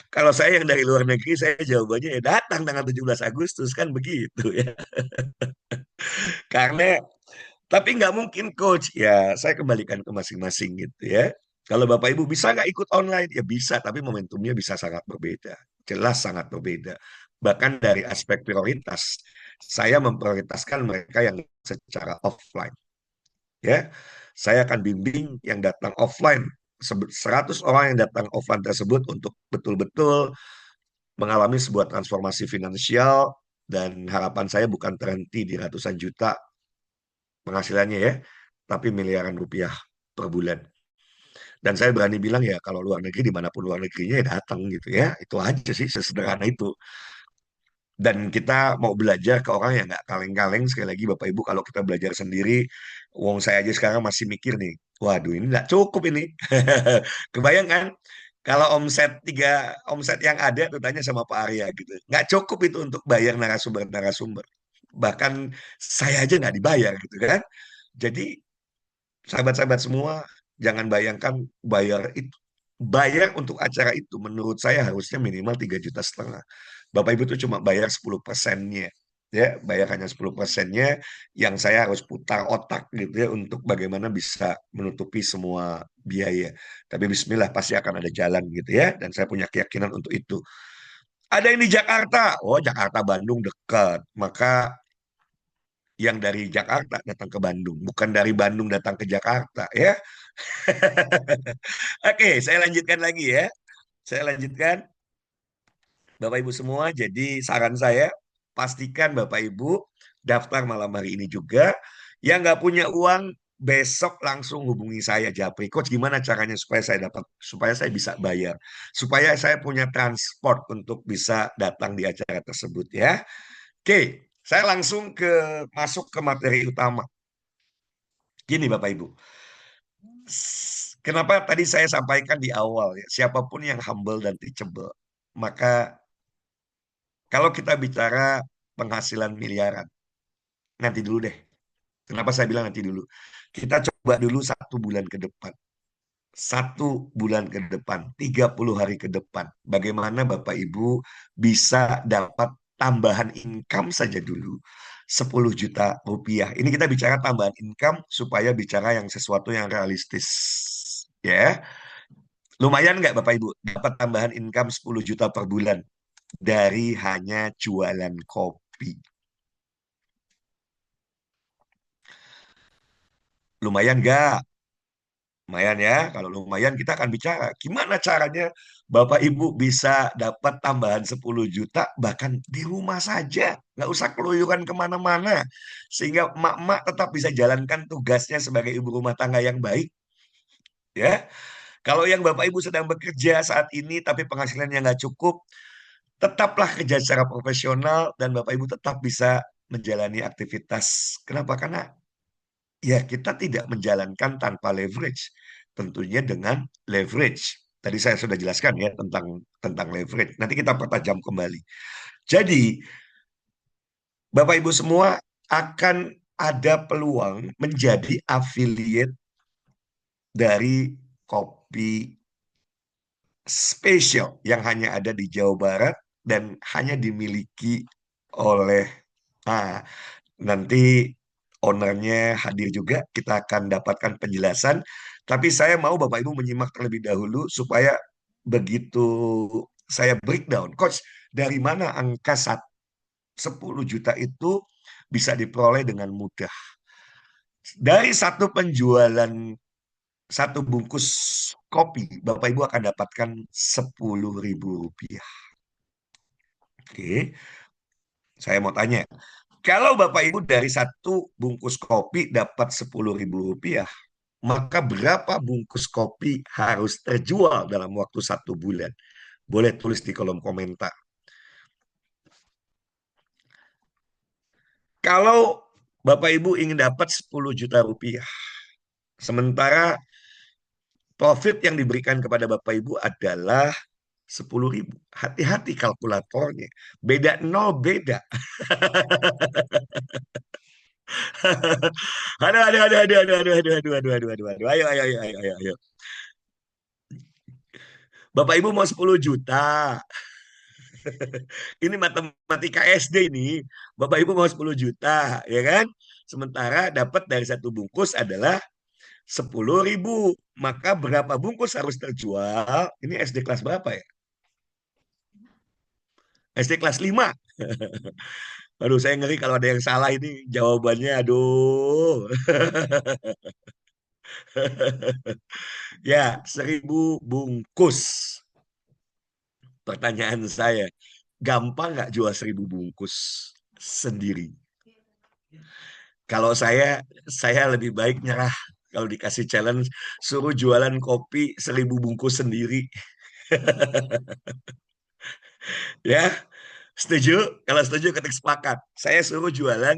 [SPEAKER 1] Kalau saya yang dari luar negeri, saya jawabannya ya datang tanggal 17 Agustus, kan begitu ya. Karena, tapi nggak mungkin coach. Ya, saya kembalikan ke masing-masing gitu ya. Kalau Bapak Ibu bisa nggak ikut online? Ya bisa, tapi momentumnya bisa sangat berbeda. Jelas sangat berbeda. Bahkan dari aspek prioritas, saya memprioritaskan mereka yang secara offline. Ya, saya akan bimbing yang datang offline. 100 orang yang datang offline tersebut untuk betul-betul mengalami sebuah transformasi finansial, dan harapan saya bukan terhenti di ratusan juta penghasilannya ya, tapi miliaran rupiah per bulan. Dan saya berani bilang ya kalau luar negeri, dimanapun luar negerinya ya datang gitu ya, itu aja sih, sesederhana itu. Dan kita mau belajar ke orang yang nggak kaleng-kaleng. Sekali lagi Bapak Ibu, kalau kita belajar sendiri, wong saya aja sekarang masih mikir nih, waduh ini nggak cukup ini. Kebayang kan? Kalau omset yang ada tuh, tanya sama Pak Arya gitu, nggak cukup itu untuk bayar narasumber-narasumber. Bahkan saya aja nggak dibayar gitu kan. Jadi sahabat-sahabat semua, jangan bayangkan bayar itu. Bayar untuk acara itu menurut saya harusnya minimal 3,5 juta. Bapak Ibu tuh cuma bayar 10%-nya. Ya, bayar hanya 10%-nya, yang saya harus putar otak gitu ya untuk bagaimana bisa menutupi semua biaya. Tapi bismillah pasti akan ada jalan gitu ya, dan saya punya keyakinan untuk itu. Ada yang di Jakarta. Oh, Jakarta Bandung dekat. Maka yang dari Jakarta datang ke Bandung, bukan dari Bandung datang ke Jakarta ya. Oke, saya lanjutkan lagi ya. Saya lanjutkan, Bapak Ibu semua. Jadi saran saya, pastikan Bapak Ibu daftar malam hari ini juga. Yang nggak punya uang, besok langsung hubungi saya, Japri. Coach, gimana caranya supaya saya dapat, supaya saya bisa bayar, supaya saya punya transport untuk bisa datang di acara tersebut ya. Oke, saya langsung masuk ke materi utama. Gini Bapak Ibu, kenapa tadi saya sampaikan di awal ya, siapapun yang humble dan teachable, maka kalau kita bicara penghasilan miliaran, nanti dulu deh. Kenapa saya bilang nanti dulu? Kita coba dulu 1 bulan ke depan. 1 bulan ke depan, 30 hari ke depan. Bagaimana Bapak Ibu bisa dapat tambahan income saja dulu. 10 juta rupiah. Ini kita bicara tambahan income supaya bicara yang sesuatu yang realistis. Ya, lumayan nggak Bapak Ibu? Dapat tambahan income 10 juta per bulan dari hanya jualan kopi. Lumayan nggak? Lumayan ya, kalau lumayan kita akan bicara gimana caranya Bapak Ibu bisa dapat tambahan 10 juta bahkan di rumah saja, nggak usah keluyuran kemana-mana, sehingga emak-emak tetap bisa jalankan tugasnya sebagai ibu rumah tangga yang baik ya. Kalau yang Bapak Ibu sedang bekerja saat ini tapi penghasilannya nggak cukup, tetaplah kerja secara profesional dan Bapak Ibu tetap bisa menjalani aktivitas. Kenapa? Karena ya kita tidak menjalankan tanpa leverage. Tentunya dengan leverage. Tadi saya sudah jelaskan ya tentang leverage. Nanti kita pertajam kembali. Jadi, Bapak Ibu semua akan ada peluang menjadi affiliate dari kopi spesial yang hanya ada di Jawa Barat dan hanya dimiliki oleh, nah, nanti ownernya hadir juga, kita akan dapatkan penjelasan. Tapi saya mau Bapak Ibu menyimak terlebih dahulu supaya begitu saya breakdown, Coach, dari mana angka 10 juta itu bisa diperoleh dengan mudah. Dari satu penjualan satu bungkus kopi, Bapak Ibu akan dapatkan 10.000 rupiah. Oke, saya mau tanya, kalau Bapak Ibu dari satu bungkus kopi dapat 10.000 rupiah, maka berapa bungkus kopi harus terjual dalam waktu 1 bulan? Boleh tulis di kolom komentar. Kalau Bapak Ibu ingin dapat 10 juta rupiah, sementara profit yang diberikan kepada Bapak Ibu adalah 10.000. Hati-hati kalkulatornya. Beda nol beda. Aduh, aduh, aduh, aduh, aduh, aduh, aduh, aduh, aduh, aduh, aduh, aduh. Ayo, ayo, ayo, ayo, ayo, ayo. Bapak Ibu mau 10 juta. Ini matematika SD ini. Bapak Ibu mau 10 juta, ya kan? Sementara dapat dari satu bungkus adalah 10.000. Maka berapa bungkus harus terjual? Ini SD kelas berapa ya? SD kelas 5. Aduh, saya ngeri kalau ada yang salah ini jawabannya. Aduh. Ya, 1.000 bungkus. Pertanyaan saya, gampang nggak jual 1.000 bungkus sendiri? Kalau saya lebih baik nyerah. Kalau dikasih challenge, suruh jualan kopi 1.000 bungkus sendiri. Ya, setuju? Kalau setuju ketik sepakat. Saya suruh jualan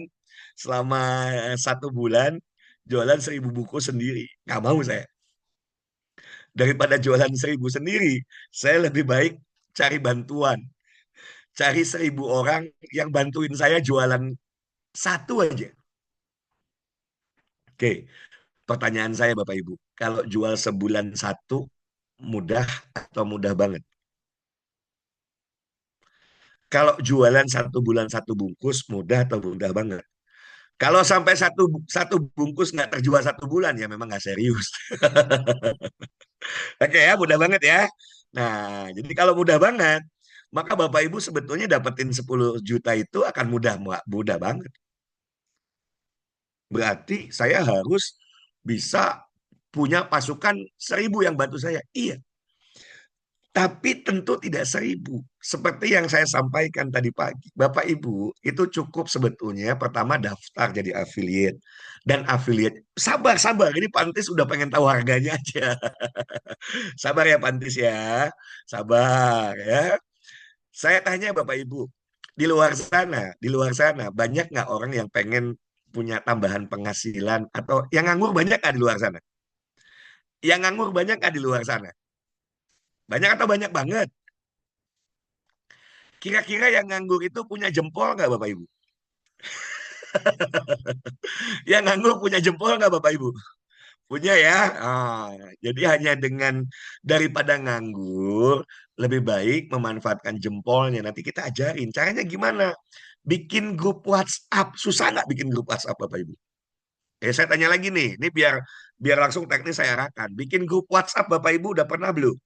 [SPEAKER 1] selama 1 bulan, jualan 1.000 bungkus sendiri. Nggak mau saya. Daripada jualan 1.000 sendiri, saya lebih baik cari bantuan. Cari 1.000 orang yang bantuin saya jualan satu aja. Oke, pertanyaan saya Bapak Ibu. Kalau jual sebulan satu, mudah atau mudah banget? Kalau jualan 1 bulan 1 bungkus, mudah atau mudah banget? Kalau sampai satu bungkus nggak terjual 1 bulan, ya memang nggak serius. Oke ya, mudah banget ya. Nah, jadi kalau mudah banget, maka Bapak Ibu sebetulnya dapetin 10 juta itu akan mudah, mudah banget. Berarti saya harus bisa punya pasukan 1.000 yang bantu saya. Iya, tapi tentu tidak 1.000. Seperti yang saya sampaikan tadi pagi. Bapak Ibu, itu cukup sebetulnya pertama daftar jadi affiliate. Dan affiliate, sabar, sabar. Ini Pantis udah pengen tahu harganya aja. Sabar ya Pantis ya. Sabar ya. Saya tanya Bapak Ibu, di luar sana banyak nggak orang yang pengen punya tambahan penghasilan atau yang nganggur banyak nggak di luar sana? Yang nganggur banyak nggak di luar sana? Banyak atau banyak banget? Kira-kira yang nganggur itu punya jempol nggak Bapak Ibu? Yang nganggur punya jempol nggak Bapak Ibu? Punya ya. Ah, jadi hanya dengan daripada nganggur, lebih baik memanfaatkan jempolnya. Nanti kita ajarin caranya gimana. Bikin grup WhatsApp. Susah nggak bikin grup WhatsApp Bapak Ibu? Saya tanya lagi nih. Ini biar biar langsung teknis saya arahkan. Bikin grup WhatsApp Bapak Ibu udah pernah belum?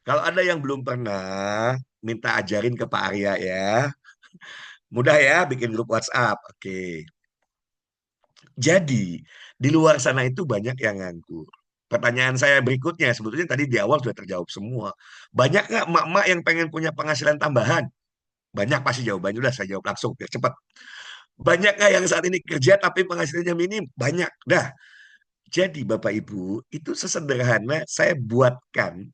[SPEAKER 1] Kalau ada yang belum pernah, minta ajarin ke Pak Arya ya. Mudah ya bikin grup WhatsApp. Oke. Jadi, di luar sana itu banyak yang nganggur. Pertanyaan saya berikutnya, sebetulnya tadi di awal sudah terjawab semua. Banyak nggak emak-emak yang pengen punya penghasilan tambahan? Banyak pasti jawabannya, udah saya jawab langsung, biar cepat. Banyak nggak yang saat ini kerja tapi penghasilannya minim? Banyak. Dah. Jadi Bapak Ibu, itu sesederhana saya buatkan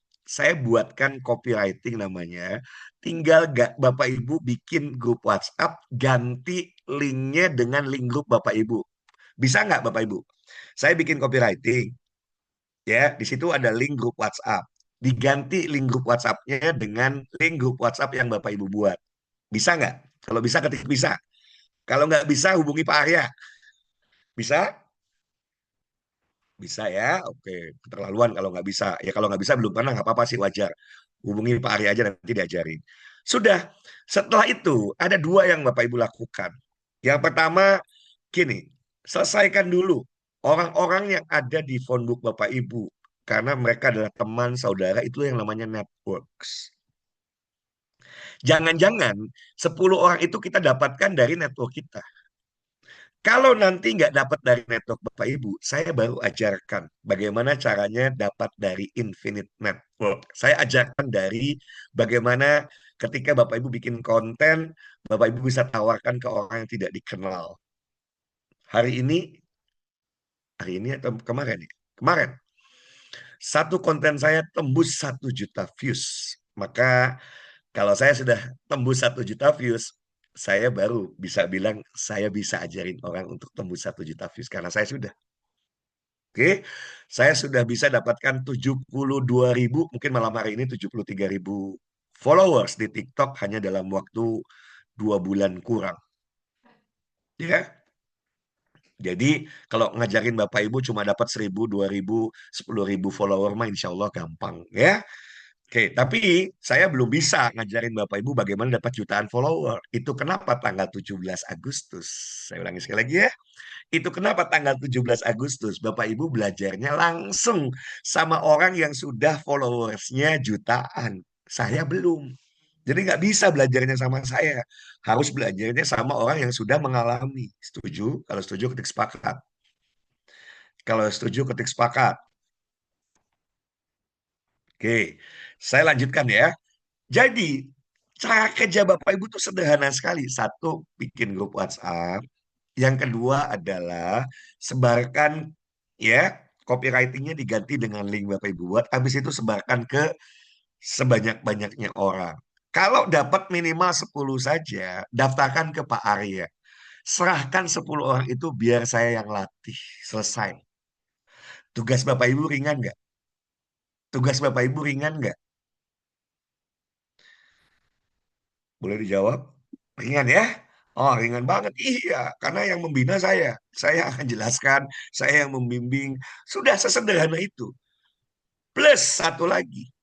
[SPEAKER 1] copywriting namanya. Tinggal gak Bapak Ibu bikin grup WhatsApp, ganti linknya dengan link grup Bapak Ibu. Bisa nggak Bapak Ibu? Saya bikin copywriting, ya. Di situ ada link grup WhatsApp. Diganti link grup WhatsApp-nya dengan link grup WhatsApp yang Bapak Ibu buat. Bisa nggak? Kalau bisa ketik bisa. Kalau nggak bisa hubungi Pak Arya. Bisa? Bisa ya, oke. Keterlaluan kalau nggak bisa. Ya kalau nggak bisa belum pernah nggak apa-apa sih wajar. Hubungi Pak Arya aja nanti diajarin. Sudah. Setelah itu ada dua yang Bapak Ibu lakukan. Yang pertama, gini, selesaikan dulu orang-orang yang ada di phonebook Bapak Ibu. Karena mereka adalah teman, saudara, itu yang namanya networks. Jangan-jangan 10 orang itu kita dapatkan dari network kita. Kalau nanti nggak dapat dari network Bapak Ibu, saya baru ajarkan bagaimana caranya dapat dari infinite network. Saya ajarkan dari bagaimana ketika Bapak Ibu bikin konten, Bapak Ibu bisa tawarkan ke orang yang tidak dikenal. Hari ini, hari ini atau kemarin nih? Kemarin, satu konten saya tembus 1 juta views. Maka kalau saya sudah tembus 1 juta views, saya baru bisa bilang saya bisa ajarin orang untuk tembus 1 juta views karena saya sudah. Oke, saya sudah bisa dapatkan 72 ribu, mungkin malam hari ini 73 ribu followers di TikTok hanya dalam waktu 2 bulan kurang. Ya, jadi kalau ngajarin Bapak Ibu cuma dapat 1.000, 2.000, 10.000 follower mah insya Allah gampang ya. Oke, tapi saya belum bisa ngajarin Bapak Ibu bagaimana dapat jutaan follower. Itu kenapa tanggal 17 Agustus. Saya ulangi sekali lagi ya. Itu kenapa tanggal 17 Agustus Bapak Ibu belajarnya langsung sama orang yang sudah followersnya jutaan. Saya belum. Jadi nggak bisa belajarnya sama saya. Harus belajarnya sama orang yang sudah mengalami. Setuju? Kalau setuju ketik sepakat. Kalau setuju ketik sepakat. Oke, saya lanjutkan ya. Jadi, cara kerja Bapak Ibu itu sederhana sekali. Satu, bikin grup WhatsApp. Yang kedua adalah sebarkan ya, copywritingnya diganti dengan link Bapak Ibu buat. Habis itu sebarkan ke sebanyak-banyaknya orang. Kalau dapat minimal 10 saja, daftarkan ke Pak Arya. Serahkan 10 orang itu biar saya yang latih. Selesai. Tugas Bapak Ibu ringan nggak? Tugas Bapak Ibu ringan nggak? Boleh dijawab? Ringan ya? Oh, ringan banget. Iya, karena yang membina saya. Saya akan jelaskan, saya yang membimbing. Sudah sesederhana itu. Plus satu lagi.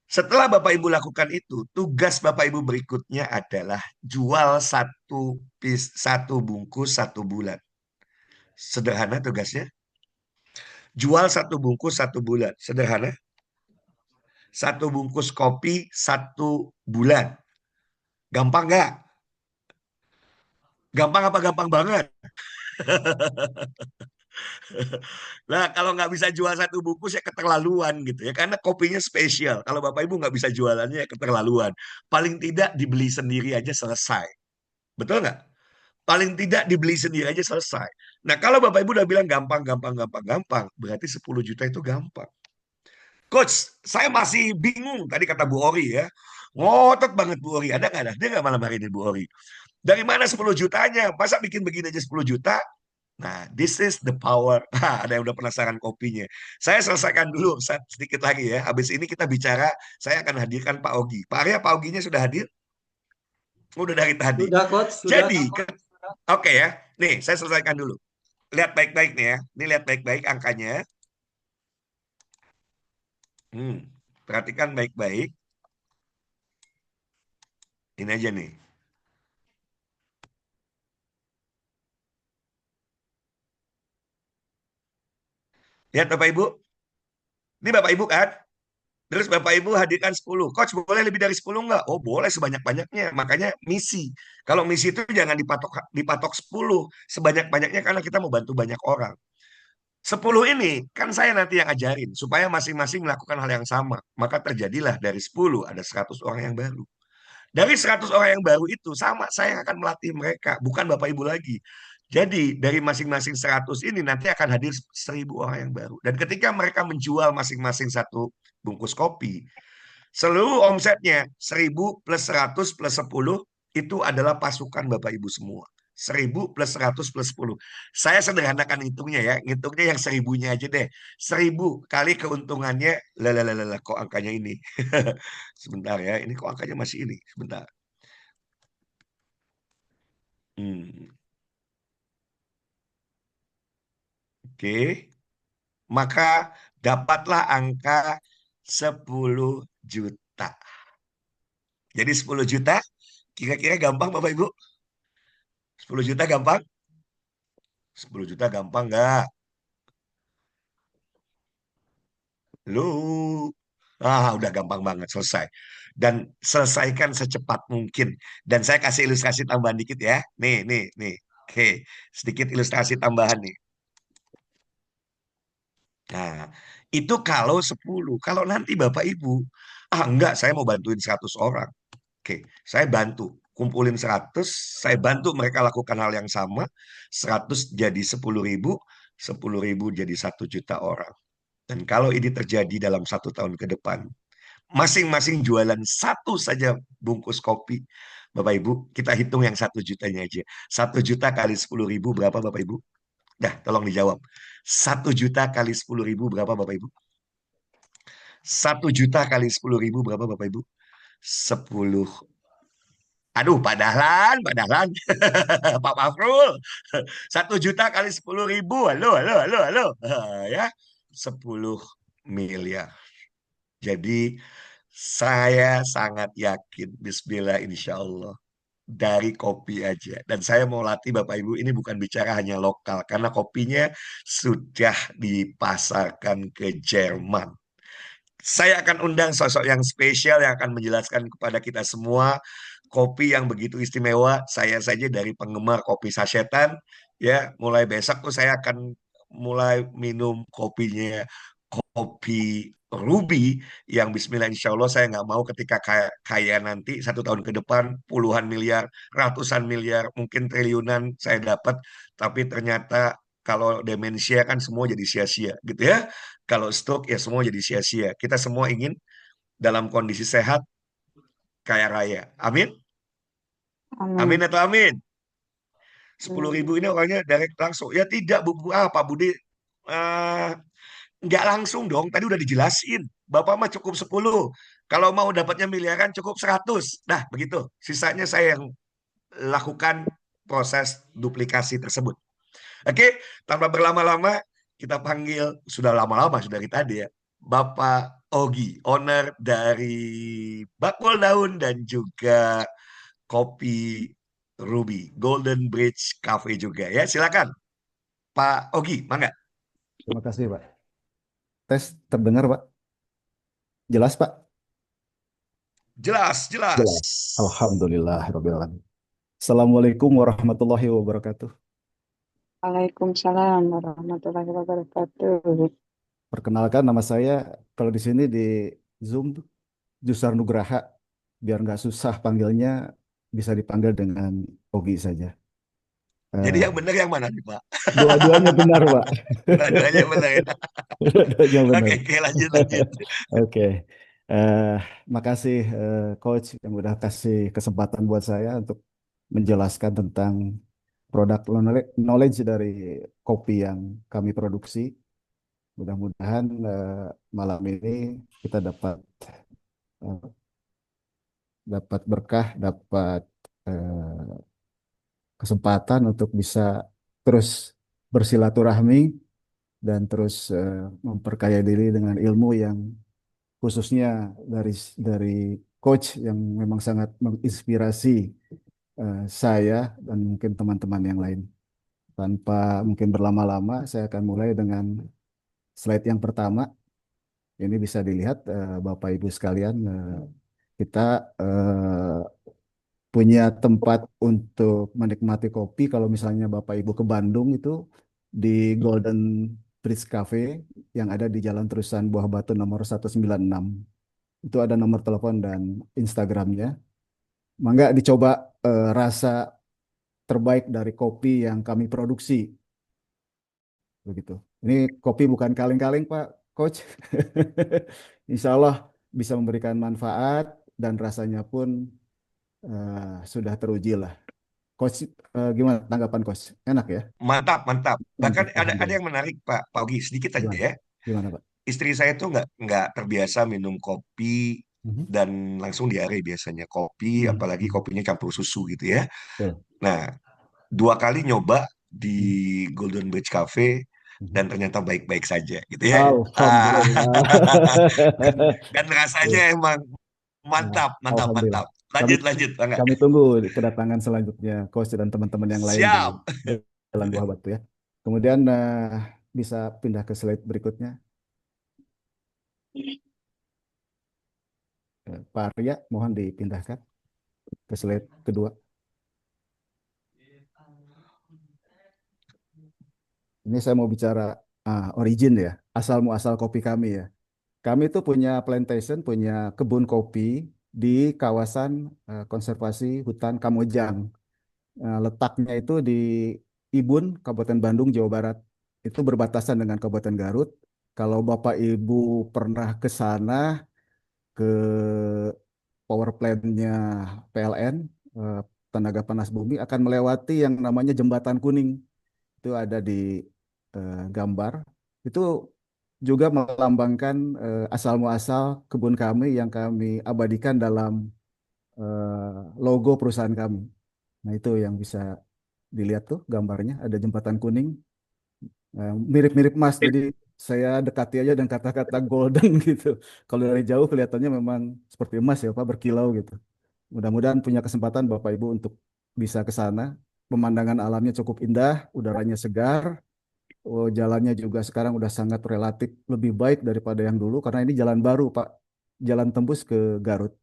[SPEAKER 1] Setelah Bapak Ibu lakukan itu, tugas Bapak Ibu berikutnya adalah jual satu bungkus 1 bulan. Sederhana tugasnya. Jual 1 bungkus 1 bulan. Sederhana. 1 bungkus kopi 1 bulan. Gampang nggak? Gampang apa gampang banget? Nah, kalau nggak bisa jual 1 bungkus ya keterlaluan gitu ya. Karena kopinya spesial. Kalau Bapak Ibu nggak bisa jualannya ya keterlaluan. Paling tidak dibeli sendiri aja selesai. Betul nggak? Paling tidak dibeli sendiri aja selesai. Nah, kalau Bapak Ibu udah bilang gampang, gampang, gampang, gampang, berarti 10 juta itu gampang. Coach, saya masih bingung. Tadi kata Bu Ori ya. Ngotot banget Bu Ori. Ada nggak? Ada? Dia nggak malam hari ini Bu Ori. Dari mana 10 jutanya? Masa bikin begini aja 10 juta? Nah, this is the power. Ada yang udah penasaran kopinya. Saya selesaikan dulu sedikit lagi ya. Habis ini kita bicara, saya akan hadirkan Pak Ogi. Pak Arya, Pak Oginya sudah hadir? Udah dari tadi.
[SPEAKER 2] Sudah, Coach, sudah.
[SPEAKER 1] Jadi, oke ya. Nih, saya selesaikan dulu. Lihat baik-baik nih ya. Ini lihat baik-baik angkanya. Hmm, perhatikan baik-baik. Ini aja nih. Lihat Bapak Ibu. Ini Bapak Ibu kan? Terus Bapak Ibu hadirkan 10. Coach boleh lebih dari 10 nggak? Oh boleh sebanyak-banyaknya. Makanya misi. Kalau misi itu jangan dipatok dipatok 10. Sebanyak-banyaknya karena kita mau bantu banyak orang. 10 ini kan saya nanti yang ajarin. Supaya masing-masing melakukan hal yang sama. Maka terjadilah dari 10 ada 100 orang yang baru. Dari 100 orang yang baru itu sama saya akan melatih mereka. Bukan Bapak Ibu lagi. Jadi dari masing-masing 100 ini nanti akan hadir 1.000 orang yang baru. Dan ketika mereka menjual masing-masing satu bungkus kopi, seluruh omsetnya 1.000 plus 100 plus 10 itu adalah pasukan Bapak Ibu semua. 1.000 plus 100 plus 10. Saya sederhanakan hitungnya ya. Hitungnya yang 1.000-nya aja deh. 1.000 kali keuntungannya. Lah, kok angkanya ini. Sebentar ya. Ini kok angkanya masih ini. Sebentar. Hmm, oke. Maka dapatlah angka 10 juta. Jadi 10 juta kira-kira gampang Bapak Ibu? 10 juta gampang? 10 juta gampang nggak? Lu, udah gampang banget selesai. Dan selesaikan secepat mungkin. Dan saya kasih ilustrasi tambahan dikit ya. Nih. Oke, sedikit ilustrasi tambahan nih. Nah, itu kalau 10. Kalau nanti Bapak Ibu, enggak, saya mau bantuin 100 orang. Oke, saya bantu. Kumpulin 100, saya bantu mereka lakukan hal yang sama. 100 jadi 10.000, 10.000 jadi 1 juta orang. Dan kalau ini terjadi dalam 1 tahun ke depan, masing-masing jualan satu saja bungkus kopi. Bapak Ibu, kita hitung yang 1 jutanya aja. 1 juta kali 10.000 berapa Bapak Ibu? Dah, tolong dijawab. 1 juta kali 10.000 berapa Bapak Ibu? 1 juta kali 10.000 berapa Bapak Ibu? 10. Aduh, Pak Dahlan, Pak Mafrul. 1 juta kali 10.000. Halo. Ya, 10 miliar. Jadi saya sangat yakin, Bismillah, insya Allah, dari kopi aja. Dan saya mau latih Bapak Ibu, ini bukan bicara hanya lokal, karena kopinya sudah dipasarkan ke Jerman. Saya akan undang sosok yang spesial yang akan menjelaskan kepada kita semua kopi yang begitu istimewa. Saya saja dari penggemar kopi sasetan, ya mulai besok tuh saya akan mulai minum kopinya, kopi Ruby yang Bismillah insya Allah saya nggak mau ketika kaya nanti 1 tahun ke depan puluhan miliar, ratusan miliar, mungkin triliunan saya dapat, tapi ternyata kalau demensia kan semua jadi sia-sia gitu ya. Kalau stroke ya semua jadi sia-sia. Kita semua ingin dalam kondisi sehat, kaya raya. Amin? Amin
[SPEAKER 2] Amin.
[SPEAKER 1] atau amin? 10.000
[SPEAKER 2] Amin.
[SPEAKER 1] ini orangnya direct langsung. Ya tidak, Pak Budi. Eh, nggak langsung dong. Tadi udah dijelasin. Bapak mah cukup 10. Kalau mau dapatnya miliaran cukup 100. Nah, begitu. Sisanya saya yang lakukan proses duplikasi tersebut. Oke, tanpa berlama-lama, kita panggil, sudah lama-lama, sudah dari tadi ya, Bapak Ogi, owner dari Bakul Daun dan juga Kopi Ruby, Golden Bridge Cafe juga ya. Silakan, Pak Ogi, mangga.
[SPEAKER 3] Terima kasih, Pak. Tes terdengar, Pak? Jelas, Pak?
[SPEAKER 1] Jelas,
[SPEAKER 3] Jelas.
[SPEAKER 1] jelas.
[SPEAKER 3] Alhamdulillah, Rabbil Alamin. Assalamualaikum warahmatullahi wabarakatuh.
[SPEAKER 2] Waalaikumsalam warahmatullahi wabarakatuh.
[SPEAKER 3] Perkenalkan nama saya, kalau di sini di Zoom, Jusar Nugraha. Biar nggak susah panggilnya, bisa dipanggil dengan Ogi saja.
[SPEAKER 1] Jadi
[SPEAKER 3] Eh,
[SPEAKER 1] yang benar yang mana nih, Pak?
[SPEAKER 3] Dua-duanya benar, Pak.
[SPEAKER 1] Dua-duanya benar ya.
[SPEAKER 3] Dua-duanya benar.
[SPEAKER 1] Oke, lanjut, lanjut.
[SPEAKER 3] Oke. Eh, Makasih Coach yang udah kasih kesempatan buat saya untuk menjelaskan tentang produk knowledge dari kopi yang kami produksi. Mudah-mudahan malam ini kita eh, dapat berkah, dapat eh, kesempatan untuk bisa terus bersilaturahmi dan terus memperkaya diri dengan ilmu yang khususnya dari dari coach yang memang sangat menginspirasi saya dan mungkin teman-teman yang lain. Tanpa mungkin berlama-lama, saya akan mulai dengan slide yang pertama. Ini bisa dilihat Bapak Ibu sekalian, kita eh, punya tempat untuk menikmati kopi. Kalau misalnya Bapak Ibu ke Bandung itu di Golden Bridge Cafe yang ada di Jalan Terusan Buah Batu nomor 196. Itu ada nomor telepon dan Instagramnya. Mangga dicoba rasa terbaik dari kopi yang kami produksi. Begitu. Ini kopi bukan kaleng-kaleng, Pak Coach. Insya Allah bisa memberikan manfaat dan rasanya pun sudah teruji lah. Coach, gimana tanggapan Coach? Enak ya?
[SPEAKER 1] Mantap, mantap. Bahkan
[SPEAKER 3] Mantap,
[SPEAKER 1] ada
[SPEAKER 3] alhamdulillah.
[SPEAKER 1] yang menarik, Pak Ogi, sedikit aja
[SPEAKER 3] Gimana?
[SPEAKER 1] ya.
[SPEAKER 3] Gimana, Pak?
[SPEAKER 1] Istri saya tuh nggak terbiasa minum kopi
[SPEAKER 3] Mhm.
[SPEAKER 1] dan langsung diare biasanya kopi,
[SPEAKER 3] Mhm.
[SPEAKER 1] apalagi
[SPEAKER 3] Mhm.
[SPEAKER 1] kopinya campur susu gitu ya.
[SPEAKER 3] Betul.
[SPEAKER 1] Nah, dua kali nyoba di
[SPEAKER 3] Mhm.
[SPEAKER 1] Golden Bridge Cafe
[SPEAKER 3] Mhm.
[SPEAKER 1] dan ternyata baik-baik saja gitu ya. Ah,
[SPEAKER 3] Alhamdulillah.
[SPEAKER 1] dan, dan rasanya
[SPEAKER 3] Oke.
[SPEAKER 1] emang
[SPEAKER 3] Nah,
[SPEAKER 1] mantap, mantap,
[SPEAKER 3] alhamdulillah.
[SPEAKER 1] mantap.
[SPEAKER 3] Kami
[SPEAKER 1] Lanjut, lanjut, Bangga.
[SPEAKER 3] kami tunggu kedatangan selanjutnya Coach dan teman-teman yang lain di
[SPEAKER 1] Siap.
[SPEAKER 3] Jalan Buah Batu ya. Kemudian bisa pindah ke slide berikutnya. Pak Arya, mohon dipindahkan ke slide kedua. Ini saya mau bicara origin ya, asal muasal kopi kami ya. Kami itu punya plantation, punya kebun kopi di kawasan konservasi hutan Kamojang. Letaknya itu di Ibun, Kabupaten Bandung, Jawa Barat. Itu berbatasan dengan Kabupaten Garut. Kalau Bapak Ibu pernah ke sana, ke power plant-nya PLN, eh, tenaga panas bumi, akan melewati yang namanya Jembatan Kuning. Itu ada di gambar. Itu juga melambangkan asal muasal kebun kami yang kami abadikan dalam logo perusahaan kami. Nah, itu yang bisa dilihat tuh gambarnya, ada jembatan kuning, mirip-mirip emas. Jadi saya dekati aja dan kata-kata golden gitu. Kalau dari jauh kelihatannya memang seperti emas ya Pak, berkilau gitu. Mudah-mudahan punya kesempatan Bapak Ibu untuk bisa ke sana. Pemandangan alamnya cukup indah, udaranya segar. Oh, jalannya juga sekarang udah sangat relatif lebih baik daripada yang dulu karena ini jalan baru, Pak. Jalan tembus ke Garut.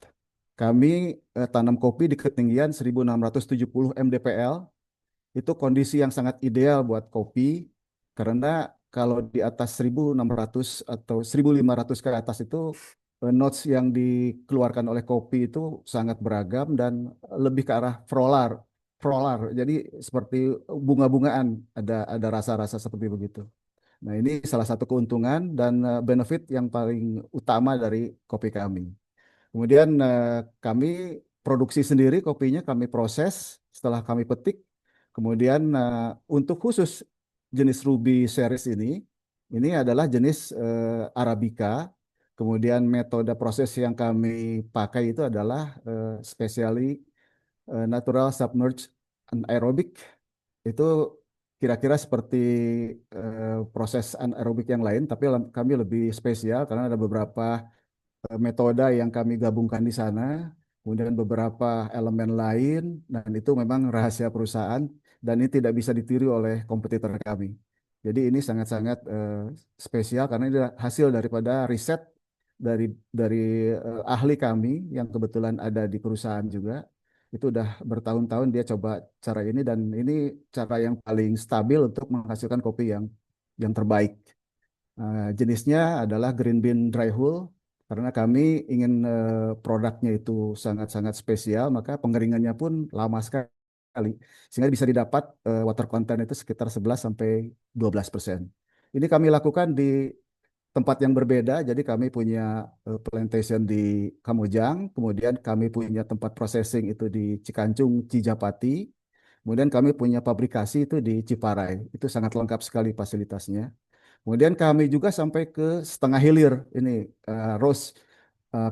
[SPEAKER 3] Kami tanam kopi di ketinggian 1670 mdpl. Itu kondisi yang sangat ideal buat kopi karena kalau di atas 1600 atau 1500 ke atas itu notes yang dikeluarkan oleh kopi itu sangat beragam dan lebih ke arah floral. Floral. Jadi seperti bunga-bungaan, ada rasa-rasa seperti begitu. Nah, ini salah satu keuntungan dan benefit yang paling utama dari kopi kami. Kemudian kami produksi sendiri kopinya, kami proses setelah kami petik. Kemudian untuk khusus jenis Ruby series ini adalah jenis Arabica. Kemudian metode proses yang kami pakai itu adalah specially natural submerged anaerobic. Itu kira-kira seperti proses anaerobik yang lain, tapi kami lebih spesial karena ada beberapa metode yang kami gabungkan di sana, kemudian beberapa elemen lain, dan itu memang rahasia perusahaan dan ini tidak bisa ditiru oleh kompetitor kami. Jadi ini sangat-sangat spesial karena ini hasil daripada riset dari ahli kami yang kebetulan ada di perusahaan juga. Itu udah bertahun-tahun dia coba cara ini dan ini cara yang paling stabil untuk menghasilkan kopi yang terbaik. Jenisnya adalah green bean dry hull karena kami ingin produknya itu sangat-sangat spesial, maka pengeringannya pun lama sekali sehingga bisa didapat water content itu sekitar 11 sampai 12%. Ini kami lakukan di tempat yang berbeda, jadi kami punya plantation di Kamojang, kemudian kami punya tempat processing itu di Cikancung, Cijapati, kemudian kami punya pabrikasi itu di Ciparai. Itu sangat lengkap sekali fasilitasnya. Kemudian kami juga sampai ke setengah hilir ini rose. Eh,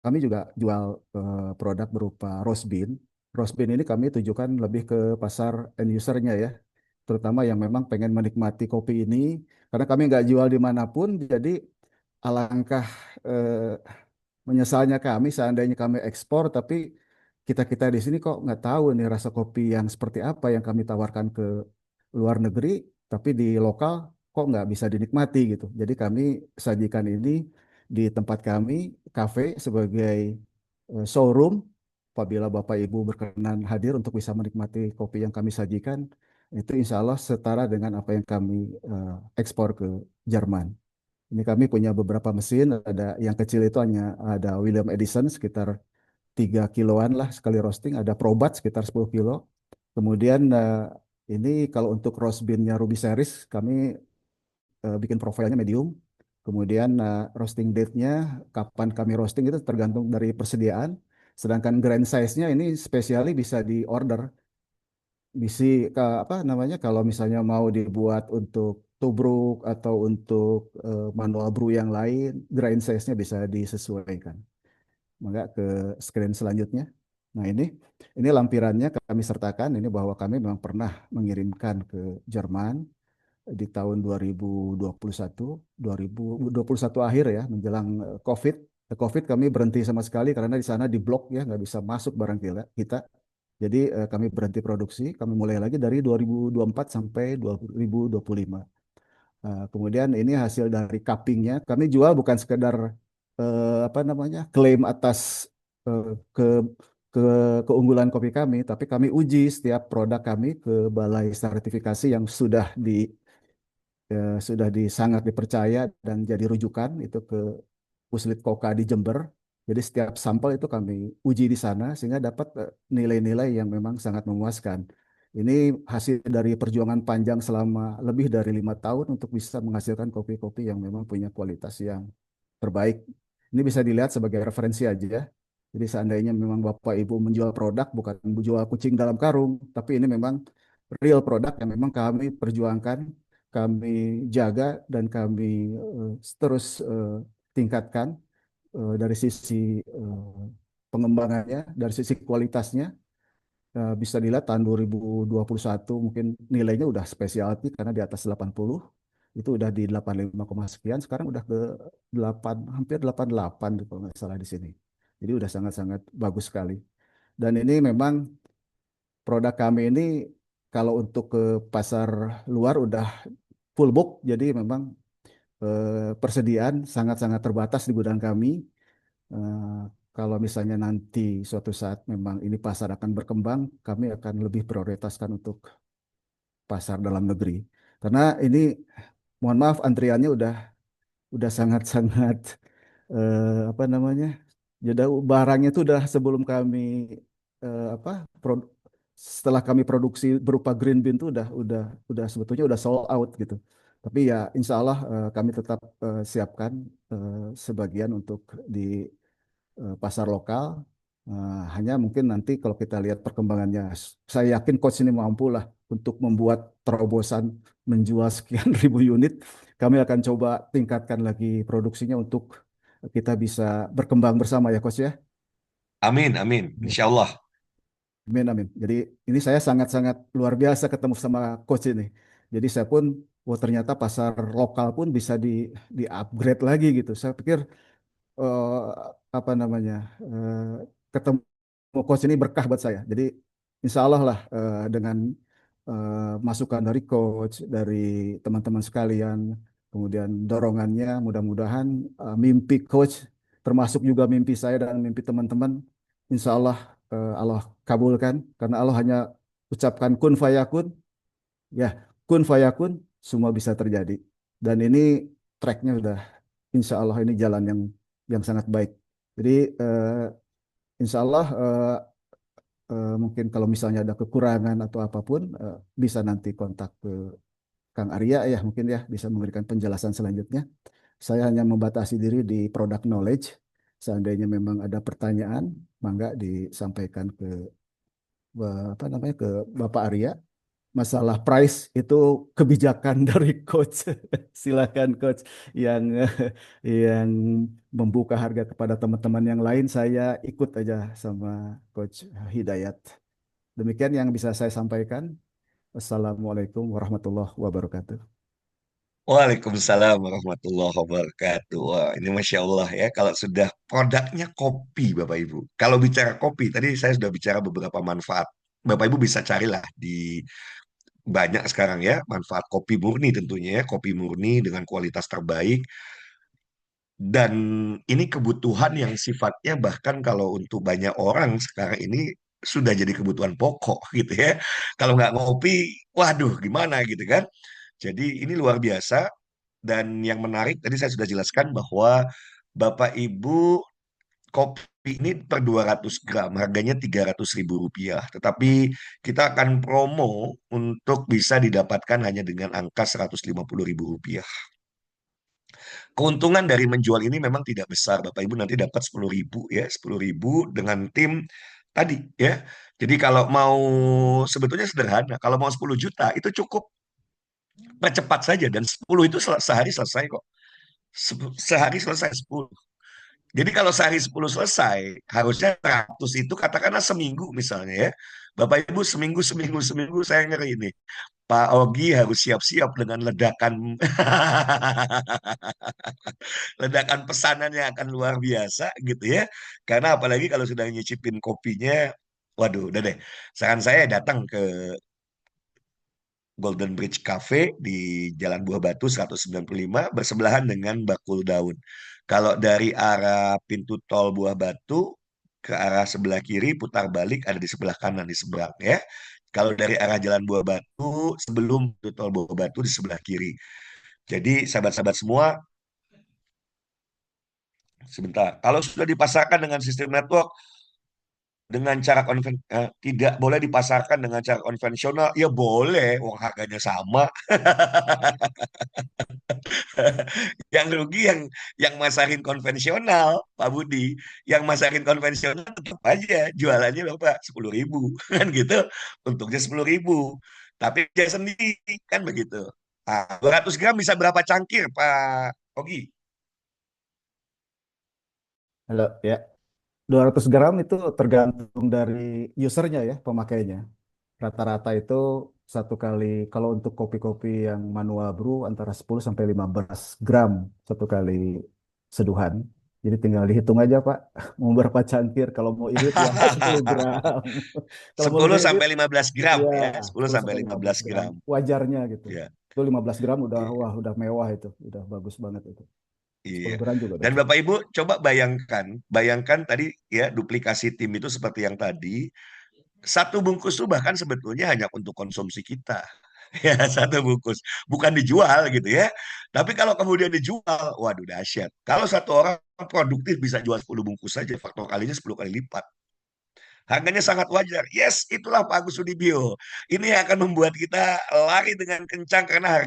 [SPEAKER 3] Kami juga jual produk berupa rose bean. Rose bean ini kami tujukan lebih ke pasar end usernya ya, terutama yang memang pengen menikmati kopi ini. Karena kami nggak jual dimanapun, jadi alangkah eh, menyesalnya kami seandainya kami ekspor, tapi kita-kita di sini kok nggak tahu nih rasa kopi yang seperti apa yang kami tawarkan ke luar negeri, tapi di lokal kok nggak bisa dinikmati gitu. Jadi kami sajikan ini di tempat kami, kafe sebagai showroom. Apabila Bapak Ibu berkenan hadir untuk bisa menikmati kopi yang kami sajikan, itu insya Allah setara dengan apa yang kami ekspor ke Jerman. Ini kami punya beberapa mesin, ada yang kecil itu hanya ada William Edison sekitar 3 kiloan lah sekali roasting, ada Probat sekitar 10 kilo. Kemudian ini kalau untuk roast bean-nya Ruby Series, kami bikin profilnya medium. Kemudian roasting date-nya, kapan kami roasting itu tergantung dari persediaan. Sedangkan grand size-nya ini spesiali bisa di order. Bisa apa namanya kalau misalnya mau dibuat untuk tubruk atau untuk manual brew yang lain, grind size-nya bisa disesuaikan. Maka ke screen selanjutnya. Nah ini lampirannya kami sertakan ini bahwa kami memang pernah mengirimkan ke Jerman di tahun 2021, 2021 akhir ya menjelang COVID. COVID kami berhenti sama sekali karena di sana diblok ya nggak bisa masuk barang kita. Jadi kami berhenti produksi, kami mulai lagi dari 2024 sampai 2025. Kemudian ini hasil dari cuppingnya. Kami jual bukan sekedar apa namanya klaim atas eh, ke ke keunggulan kopi kami, tapi kami uji setiap produk kami ke balai sertifikasi yang sudah sangat dipercaya dan jadi rujukan itu ke Puslit Koka di Jember. Jadi setiap sampel itu kami uji di sana sehingga dapat nilai-nilai yang memang sangat memuaskan. Ini hasil dari perjuangan panjang selama lebih dari 5 tahun untuk bisa menghasilkan kopi-kopi yang memang punya kualitas yang terbaik. Ini bisa dilihat sebagai referensi aja. Jadi seandainya memang Bapak Ibu menjual produk bukan menjual kucing dalam karung, tapi ini memang real produk yang memang kami perjuangkan, kami jaga dan kami terus tingkatkan dari sisi pengembangannya, dari sisi kualitasnya. Bisa dilihat tahun 2021 mungkin nilainya udah specialty karena di atas 80 itu udah di 85, sekian sekarang udah ke 8 hampir 88 kalau nggak salah di sini. Jadi udah sangat-sangat bagus sekali. Dan ini memang produk kami ini kalau untuk ke pasar luar udah full book jadi memang persediaan sangat-sangat terbatas di gudang kami. Eh, Kalau misalnya nanti suatu saat memang ini pasar akan berkembang, kami akan lebih prioritaskan untuk pasar dalam negeri. Karena ini, mohon maaf, antriannya udah sangat-sangat apa namanya? Jadi barangnya itu udah sebelum kami apa setelah kami produksi berupa green bean itu udah sebetulnya udah sold out gitu. Tapi ya insya Allah kami tetap siapkan sebagian untuk di pasar lokal. Hanya mungkin nanti kalau kita lihat perkembangannya, saya yakin coach ini mampu lah untuk membuat terobosan menjual sekian ribu unit. Kami akan coba tingkatkan lagi produksinya untuk kita bisa berkembang bersama ya coach ya.
[SPEAKER 1] Amin, amin.
[SPEAKER 3] Ya.
[SPEAKER 1] Insya Allah.
[SPEAKER 3] Amin, amin. Jadi ini saya sangat-sangat luar biasa ketemu sama coach ini. Jadi saya pun, wah ternyata pasar lokal pun bisa di upgrade lagi gitu. Saya pikir eh, apa namanya ketemu coach ini berkah buat saya. Jadi insya Allah lah dengan masukan dari coach, dari teman-teman sekalian, kemudian dorongannya, mudah-mudahan mimpi coach, termasuk juga mimpi saya dan mimpi teman-teman, insya Allah Allah kabulkan, karena Allah hanya ucapkan kun fayakun, ya kun fayakun, semua bisa terjadi. Dan ini tracknya udah, insya Allah ini jalan yang sangat baik. Jadi insya Allah mungkin kalau misalnya ada kekurangan atau apapun bisa nanti kontak ke Kang Arya ya mungkin ya bisa memberikan penjelasan selanjutnya. Saya hanya membatasi diri di product knowledge. Seandainya memang ada pertanyaan, mangga disampaikan ke apa namanya ke Bapak Arya. Masalah price itu kebijakan dari coach. Silakan coach yang yang membuka harga kepada teman-teman yang lain. Saya ikut aja sama coach Hidayat. Demikian yang bisa saya sampaikan. Wassalamualaikum warahmatullahi wabarakatuh.
[SPEAKER 1] Waalaikumsalam warahmatullahi wabarakatuh. Wah, ini Masya Allah ya, kalau sudah produknya kopi, Bapak Ibu. Kalau bicara kopi, tadi saya sudah bicara beberapa manfaat. Bapak Ibu bisa carilah di banyak sekarang ya, manfaat kopi murni tentunya ya, kopi murni dengan kualitas terbaik. Dan ini kebutuhan yang sifatnya bahkan kalau untuk banyak orang sekarang ini sudah jadi kebutuhan pokok gitu ya. Kalau nggak ngopi, waduh gimana gitu kan. Jadi ini luar biasa. Dan yang menarik tadi saya sudah jelaskan bahwa Bapak Ibu kopi ini per 200 gram harganya 300.000 rupiah. Tetapi kita akan promo untuk bisa didapatkan hanya dengan angka 150.000 rupiah. Keuntungan dari menjual ini memang tidak besar. Bapak Ibu nanti dapat 10.000 ya, 10.000 dengan tim tadi ya. Jadi kalau mau sebetulnya sederhana, kalau mau 10 juta itu cukup percepat saja dan 10 itu sehari selesai kok. Sehari selesai 10. Jadi kalau sehari 10 selesai, harusnya 100 itu katakanlah seminggu misalnya ya. Bapak Ibu seminggu, seminggu, seminggu saya ngeri ini. Pak Ogi harus siap-siap dengan ledakan ledakan pesanannya akan luar biasa gitu ya. Karena apalagi kalau sudah nyicipin kopinya, waduh, udah deh. Saran saya datang ke Golden Bridge Cafe di Jalan Buah Batu 195 bersebelahan dengan Bakul Daun. Kalau dari arah pintu tol Buah Batu ke arah sebelah kiri putar balik ada di sebelah kanan di seberang ya. Kalau dari arah Jalan Buah Batu sebelum pintu tol Buah Batu di sebelah kiri. Jadi sahabat-sahabat semua, sebentar. Kalau sudah dipasarkan dengan sistem network, dengan cara tidak boleh dipasarkan dengan cara konvensional, ya boleh, uang harganya sama. Yang rugi yang masarin konvensional, Pak Budi. Yang masarin konvensional tetap aja jualannya berapa? 10.000 kan gitu. Untuknya 10.000. Tapi dia sendiri kan begitu. 200 gram bisa berapa cangkir, Pak Ogi?
[SPEAKER 3] Halo, ya. 200 gram itu tergantung dari usernya ya, pemakainya. Rata-rata itu satu kali, kalau untuk kopi-kopi yang manual brew antara 10 sampai 15 gram satu kali seduhan. Jadi tinggal dihitung aja Pak, mau berapa cangkir. Kalau mau irit ya 10 gram. Kalau mau
[SPEAKER 1] 10
[SPEAKER 3] lebih irit
[SPEAKER 1] sampai 15 gram
[SPEAKER 3] ya
[SPEAKER 1] ya, 10
[SPEAKER 3] 10
[SPEAKER 1] sampai
[SPEAKER 3] sampai
[SPEAKER 1] 15
[SPEAKER 3] 15 gram.
[SPEAKER 1] gram.
[SPEAKER 3] Wajarnya gitu.
[SPEAKER 1] Ya.
[SPEAKER 3] Itu 15 gram udah,
[SPEAKER 1] Iya.
[SPEAKER 3] wah udah mewah itu. Udah bagus banget itu.
[SPEAKER 1] Iya.
[SPEAKER 3] 10 gram juga udah
[SPEAKER 1] Dan
[SPEAKER 3] cukup.
[SPEAKER 1] Bapak Ibu coba bayangkan tadi ya duplikasi tim itu seperti yang tadi. Satu bungkus itu bahkan sebetulnya hanya untuk konsumsi kita. Ya, satu bungkus. Bukan dijual gitu ya. Tapi kalau kemudian dijual, waduh dahsyat. Kalau satu orang produktif bisa jual 10 bungkus saja, faktor kalinya 10 kali lipat. Harganya sangat wajar. Yes, itulah Pak Agus Sudibyo. Ini yang akan membuat kita lari dengan kencang karena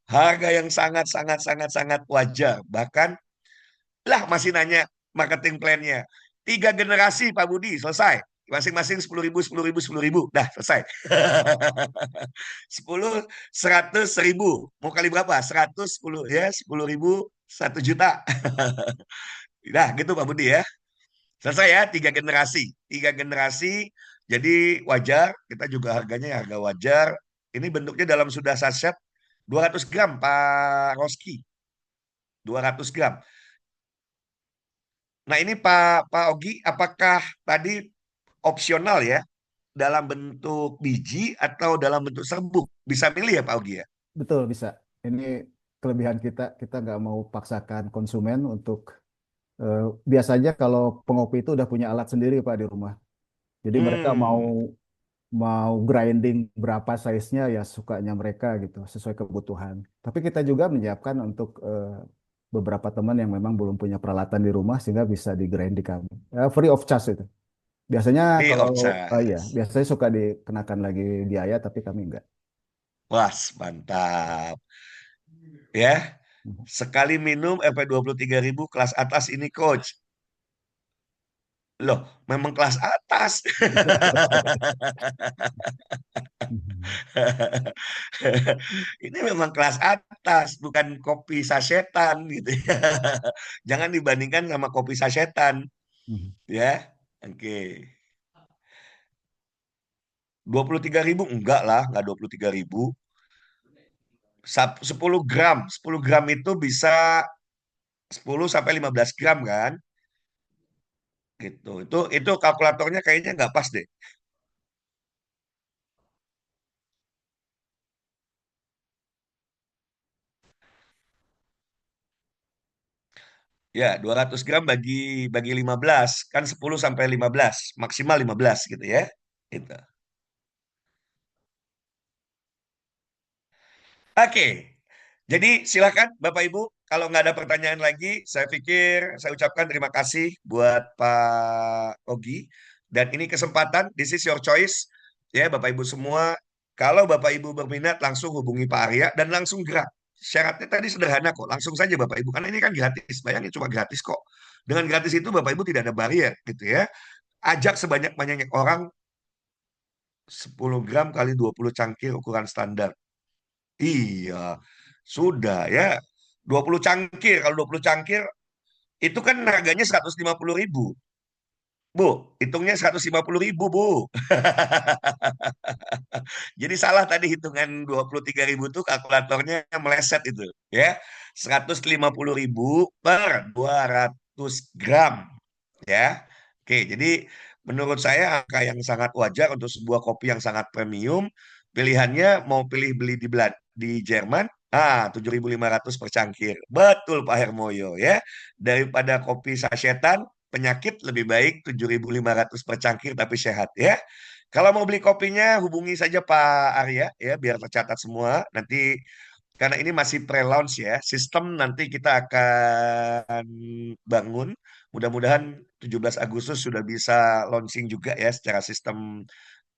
[SPEAKER 1] harga yang sangat sangat sangat sangat wajar. Bahkan lah masih nanya marketing plan-nya. 3 generasi Pak Budi, selesai. Masing-masing 10.000, 10.000, 10.000. Dah, selesai. 10, 100, 1.000. Mau kali berapa? 100, 10, ya, 10.000, 1 juta. Dah, gitu Pak Budi ya. Selesai ya, 3 generasi. 3 generasi, jadi wajar. Kita juga harganya ya harga wajar. Ini bentuknya dalam sudah saset 200 gram, Pak Roski. 200 gram. Nah ini Pak Ogi, apakah tadi opsional ya dalam bentuk biji atau dalam bentuk serbuk? Bisa pilih ya Pak Ogi ya?
[SPEAKER 3] Betul, bisa. Ini kelebihan kita. Kita nggak mau paksakan konsumen untuk eh, biasanya kalau pengopi itu udah punya alat sendiri Pak di rumah. Jadi mereka mau
[SPEAKER 1] Hmm,
[SPEAKER 3] mau grinding berapa size-nya ya sukanya mereka gitu, sesuai kebutuhan. Tapi kita juga menyiapkan untuk beberapa teman yang memang belum punya peralatan di rumah sehingga bisa di grind di kami. Free of charge itu. Biasanya
[SPEAKER 1] free
[SPEAKER 3] kalau
[SPEAKER 1] of
[SPEAKER 3] ya
[SPEAKER 1] charge.
[SPEAKER 3] biasanya suka dikenakan lagi biaya tapi kami enggak.
[SPEAKER 1] Wah, mantap. Ya, sekali minum Rp 23.000 kelas atas ini coach. Loh, memang kelas atas. Ini memang kelas atas, bukan kopi sasetan gitu ya. Jangan dibandingkan sama kopi sasetan, ya. Oke. 23.000 enggak lah, enggak 23.000. 10 gram, 10 gram itu bisa 10 sampai 15 gram kan? Gitu. Itu kalkulatornya kayaknya nggak pas deh. Ya, 200 gram bagi 15, kan 10 sampai 15, maksimal 15 gitu ya. Itu. Oke, jadi silakan Bapak Ibu, kalau nggak ada pertanyaan lagi, saya pikir saya ucapkan terima kasih buat Pak Ogi. Dan ini kesempatan, this is your choice. Ya Bapak Ibu semua, kalau Bapak Ibu berminat langsung hubungi Pak Arya dan langsung gerak. Syaratnya tadi sederhana kok, langsung saja Bapak Ibu, karena ini kan gratis, bayangin cuma gratis kok. Dengan gratis itu Bapak Ibu tidak ada barrier gitu ya. Ajak sebanyak-banyaknya orang, 10 gram kali 20 cangkir ukuran standar. Iya, sudah ya. 20 cangkir, kalau 20 cangkir itu kan harganya 150.000. Bu, hitungnya 150.000, Bu. Jadi salah tadi hitungan 23.000 tuh kalkulatornya meleset itu. Ya, 150.000 per 200 gram. Ya, oke. Jadi menurut saya angka yang sangat wajar untuk sebuah kopi yang sangat premium. Pilihannya mau pilih beli di Jerman, 7.500 per cangkir. Betul Pak Hermoyo ya. Daripada kopi sasetan, penyakit lebih baik 7.500 per cangkir tapi sehat ya. Kalau mau beli kopinya hubungi saja Pak Arya ya biar tercatat semua. Nanti karena ini masih pre-launch ya, sistem nanti kita akan bangun. Mudah-mudahan 17 Agustus sudah bisa launching juga ya secara sistem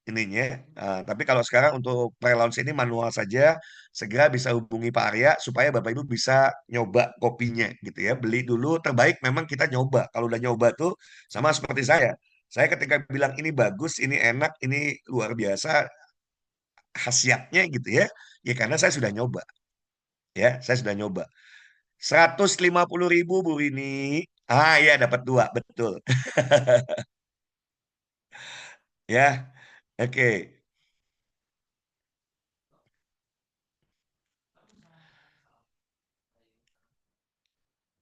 [SPEAKER 1] ininya. Tapi kalau sekarang untuk pre-launch ini manual saja, segera bisa hubungi Pak Arya supaya Bapak Ibu bisa nyoba kopinya gitu ya. Beli dulu terbaik memang kita nyoba. Kalau udah nyoba tuh sama seperti saya. Saya ketika bilang ini bagus, ini enak, ini luar biasa khasiatnya gitu ya. Ya karena saya sudah nyoba ya, saya sudah nyoba. 150.000 Bu ini. Iya dapat dua, betul. Ya, oke.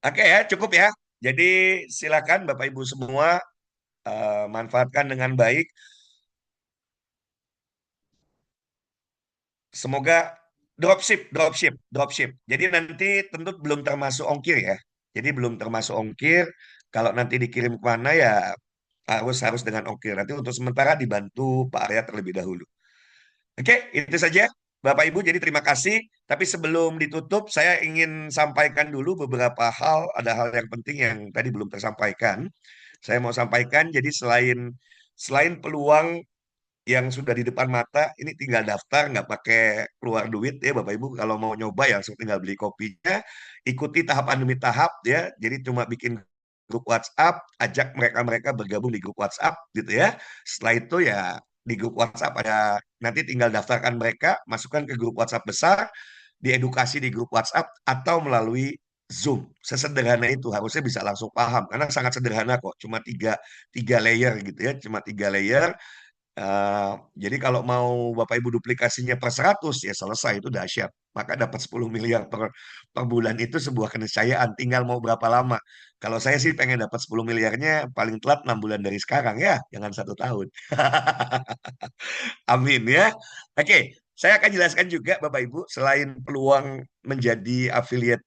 [SPEAKER 1] Oke ya, cukup ya. Jadi silakan Bapak Ibu semua manfaatkan dengan baik. Semoga dropship. Jadi nanti tentu belum termasuk ongkir ya. Jadi belum termasuk ongkir. Kalau nanti dikirim ke mana ya harus harus dengan ongkir. Nanti untuk sementara dibantu Pak Arya terlebih dahulu. Oke, itu saja. Bapak Ibu, jadi terima kasih. Tapi sebelum ditutup, saya ingin sampaikan dulu beberapa hal. Ada hal yang penting yang tadi belum tersampaikan. Saya mau sampaikan, jadi selain peluang yang sudah di depan mata, ini tinggal daftar, nggak pakai keluar duit ya Bapak Ibu. Kalau mau nyoba ya langsung tinggal beli kopinya, ikuti tahapan demi tahap ya. Jadi cuma bikin grup WhatsApp, ajak mereka-mereka bergabung di grup WhatsApp gitu ya. Setelah itu ya di grup WhatsApp ada, nanti tinggal daftarkan mereka, masukkan ke grup WhatsApp besar, diedukasi di grup WhatsApp atau melalui Zoom. Sesederhana itu harusnya bisa langsung paham karena sangat sederhana kok, cuma tiga layer gitu ya, cuma tiga layer. Jadi kalau mau Bapak Ibu duplikasinya per 100 ya selesai itu dahsyat. Maka dapat 10 miliar per bulan itu sebuah keniscayaan. Tinggal mau berapa lama. Kalau saya sih pengen dapat 10 miliarnya paling telat 6 bulan dari sekarang ya. Jangan 1 tahun. Amin ya. Oke, saya akan jelaskan juga Bapak Ibu. Selain peluang menjadi affiliate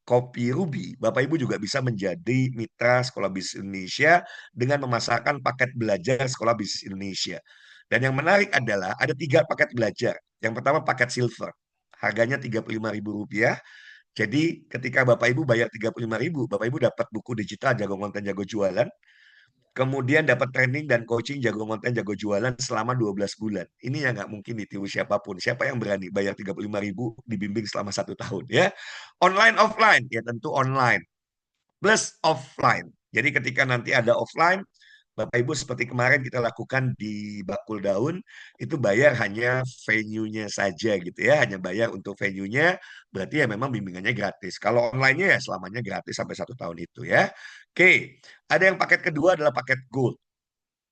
[SPEAKER 1] Kopi Ruby, Bapak Ibu juga bisa menjadi mitra Sekolah Bisnis Indonesia dengan memasarkan paket belajar Sekolah Bisnis Indonesia. Dan yang menarik adalah ada 3 paket belajar. Yang pertama paket silver, harganya Rp35.000. Jadi ketika Bapak Ibu bayar 35.000, Bapak Ibu dapat buku digital Jago Konten Jago Jualan, kemudian dapat training dan coaching jago konten, jago jualan selama 12 bulan. Ini yang nggak mungkin ditiru siapapun. Siapa yang berani bayar 35.000 dibimbing selama 1 tahun ya. Online offline, ya tentu online. Plus offline. Jadi ketika nanti ada offline, Bapak Ibu seperti kemarin kita lakukan di Bakul Daun, itu bayar hanya venue-nya saja gitu ya, hanya bayar untuk venue-nya, berarti ya memang bimbingannya gratis. Kalau online-nya ya selamanya gratis sampai 1 tahun itu ya. Oke, ada yang paket kedua adalah paket Gold.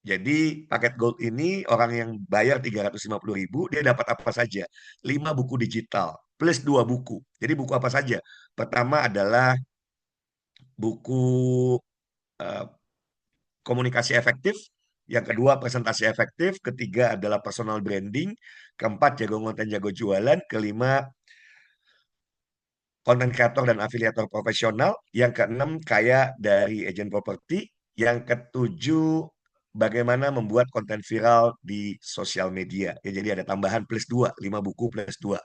[SPEAKER 1] Jadi paket Gold ini orang yang bayar 350.000, dia dapat apa saja? 5 buku digital plus 2 buku. Jadi buku apa saja? Pertama adalah buku eh, komunikasi efektif, yang kedua presentasi efektif, ketiga adalah personal branding, keempat jago konten jago jualan, kelima konten kreator dan afiliator profesional. Yang keenam, kaya dari agent properti. Yang ketujuh, bagaimana membuat konten viral di sosial media. Ya, jadi ada tambahan plus 2, 5 buku plus 2.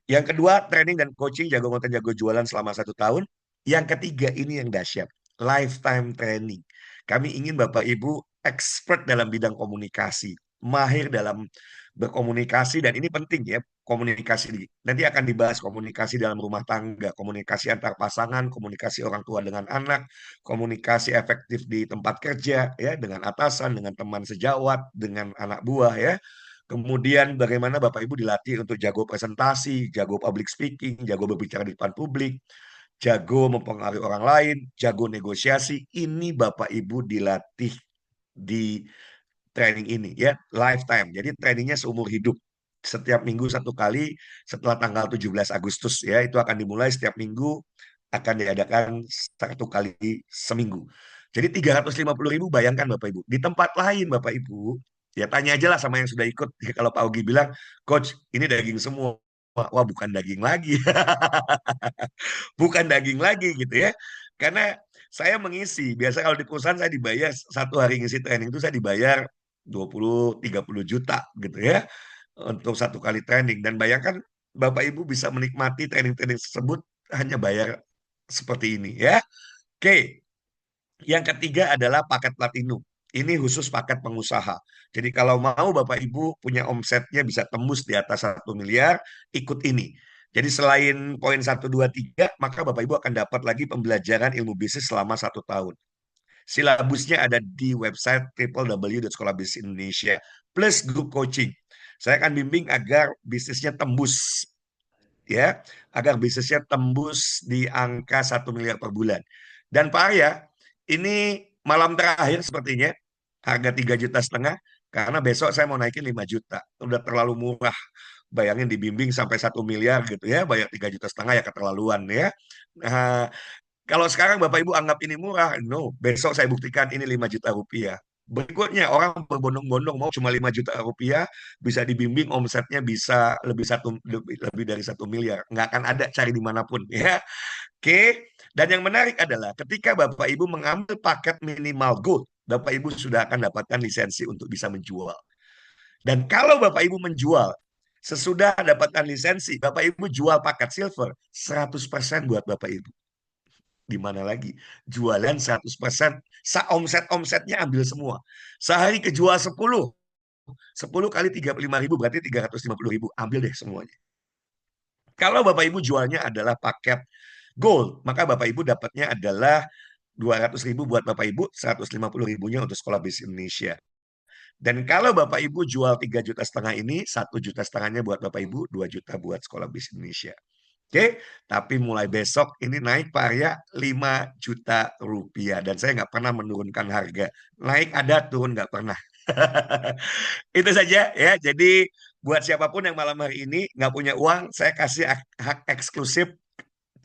[SPEAKER 1] Yang kedua, training dan coaching jago konten jago jualan selama 1 tahun. Yang ketiga, ini yang dahsyat, lifetime training. Kami ingin Bapak Ibu expert dalam bidang komunikasi, mahir dalam berkomunikasi, dan ini penting ya, komunikasi. Nanti akan dibahas komunikasi dalam rumah tangga, komunikasi antar pasangan, komunikasi orang tua dengan anak, komunikasi efektif di tempat kerja, ya, dengan atasan, dengan teman sejawat, dengan anak buah, ya. Kemudian bagaimana Bapak Ibu dilatih untuk jago presentasi, jago public speaking, jago berbicara di depan publik, jago mempengaruhi orang lain, jago negosiasi. Ini Bapak Ibu dilatih di training ini ya, lifetime. Jadi trainingnya seumur hidup. Setiap minggu 1 kali setelah tanggal 17 Agustus ya, itu akan dimulai setiap minggu, akan diadakan 1 kali seminggu. Jadi 350.000, bayangkan Bapak Ibu. Di tempat lain Bapak Ibu, ya tanya aja lah sama yang sudah ikut. Kalau Pak Ogi bilang, Coach, ini daging semua. Wah, bukan daging lagi. Bukan daging lagi gitu ya. Karena saya mengisi, biasa kalau di perusahaan saya dibayar 1 hari ngisi training itu saya dibayar 20-30 juta gitu ya untuk 1 kali training. Dan bayangkan Bapak Ibu bisa menikmati training-training tersebut hanya bayar seperti ini ya. Oke, yang ketiga adalah paket platinum. Ini khusus paket pengusaha. Jadi kalau mau Bapak Ibu punya omsetnya bisa tembus di atas 1 miliar, ikut ini. Jadi selain poin 1, 2, 3, maka Bapak Ibu akan dapat lagi pembelajaran ilmu bisnis selama 1 tahun. Silabusnya ada di website www.sekolahbisnisindonesia plus grup coaching. Saya akan bimbing agar bisnisnya tembus ya, agar bisnisnya tembus di angka 1 miliar per bulan. Dan Pak Arya, ini malam terakhir sepertinya, harga 3,5 juta, karena besok saya mau naikin 5 juta. Udah terlalu murah. Bayangin dibimbing sampai 1 miliar gitu ya, bayar 3,5 juta ya keterlaluan ya. Nah, kalau sekarang Bapak Ibu anggap ini murah, no. Besok saya buktikan ini 5 juta rupiah. Berikutnya orang berbondong-bondong mau cuma 5 juta rupiah, bisa dibimbing omsetnya bisa lebih dari 1 miliar. Nggak akan ada, cari dimanapun ya. Oke. Dan yang menarik adalah ketika Bapak Ibu mengambil paket minimal gold, Bapak Ibu sudah akan dapatkan lisensi untuk bisa menjual. Dan kalau Bapak Ibu menjual, sesudah dapatkan lisensi, Bapak Ibu jual paket silver, 100% buat Bapak Ibu. Di mana lagi? Jualan 100%, omsetnya ambil semua. Sehari kejual 10, 10 kali 35.000 berarti 350.000, ambil deh semuanya. Kalau Bapak Ibu jualnya adalah paket gold, maka Bapak Ibu dapatnya adalah 200.000 buat Bapak Ibu, 150.000-nya untuk Sekolah Bisnis Indonesia. Dan kalau Bapak Ibu jual 3,5 juta ini, 1,5 juta buat Bapak Ibu, 2 juta buat Sekolah Bisnis Indonesia. Oke, tapi mulai besok ini naik Pak Arya 5 juta rupiah. Dan saya nggak pernah menurunkan harga. Naik ada, turun nggak pernah. Itu saja ya. Jadi buat siapapun yang malam hari ini nggak punya uang, saya kasih hak eksklusif,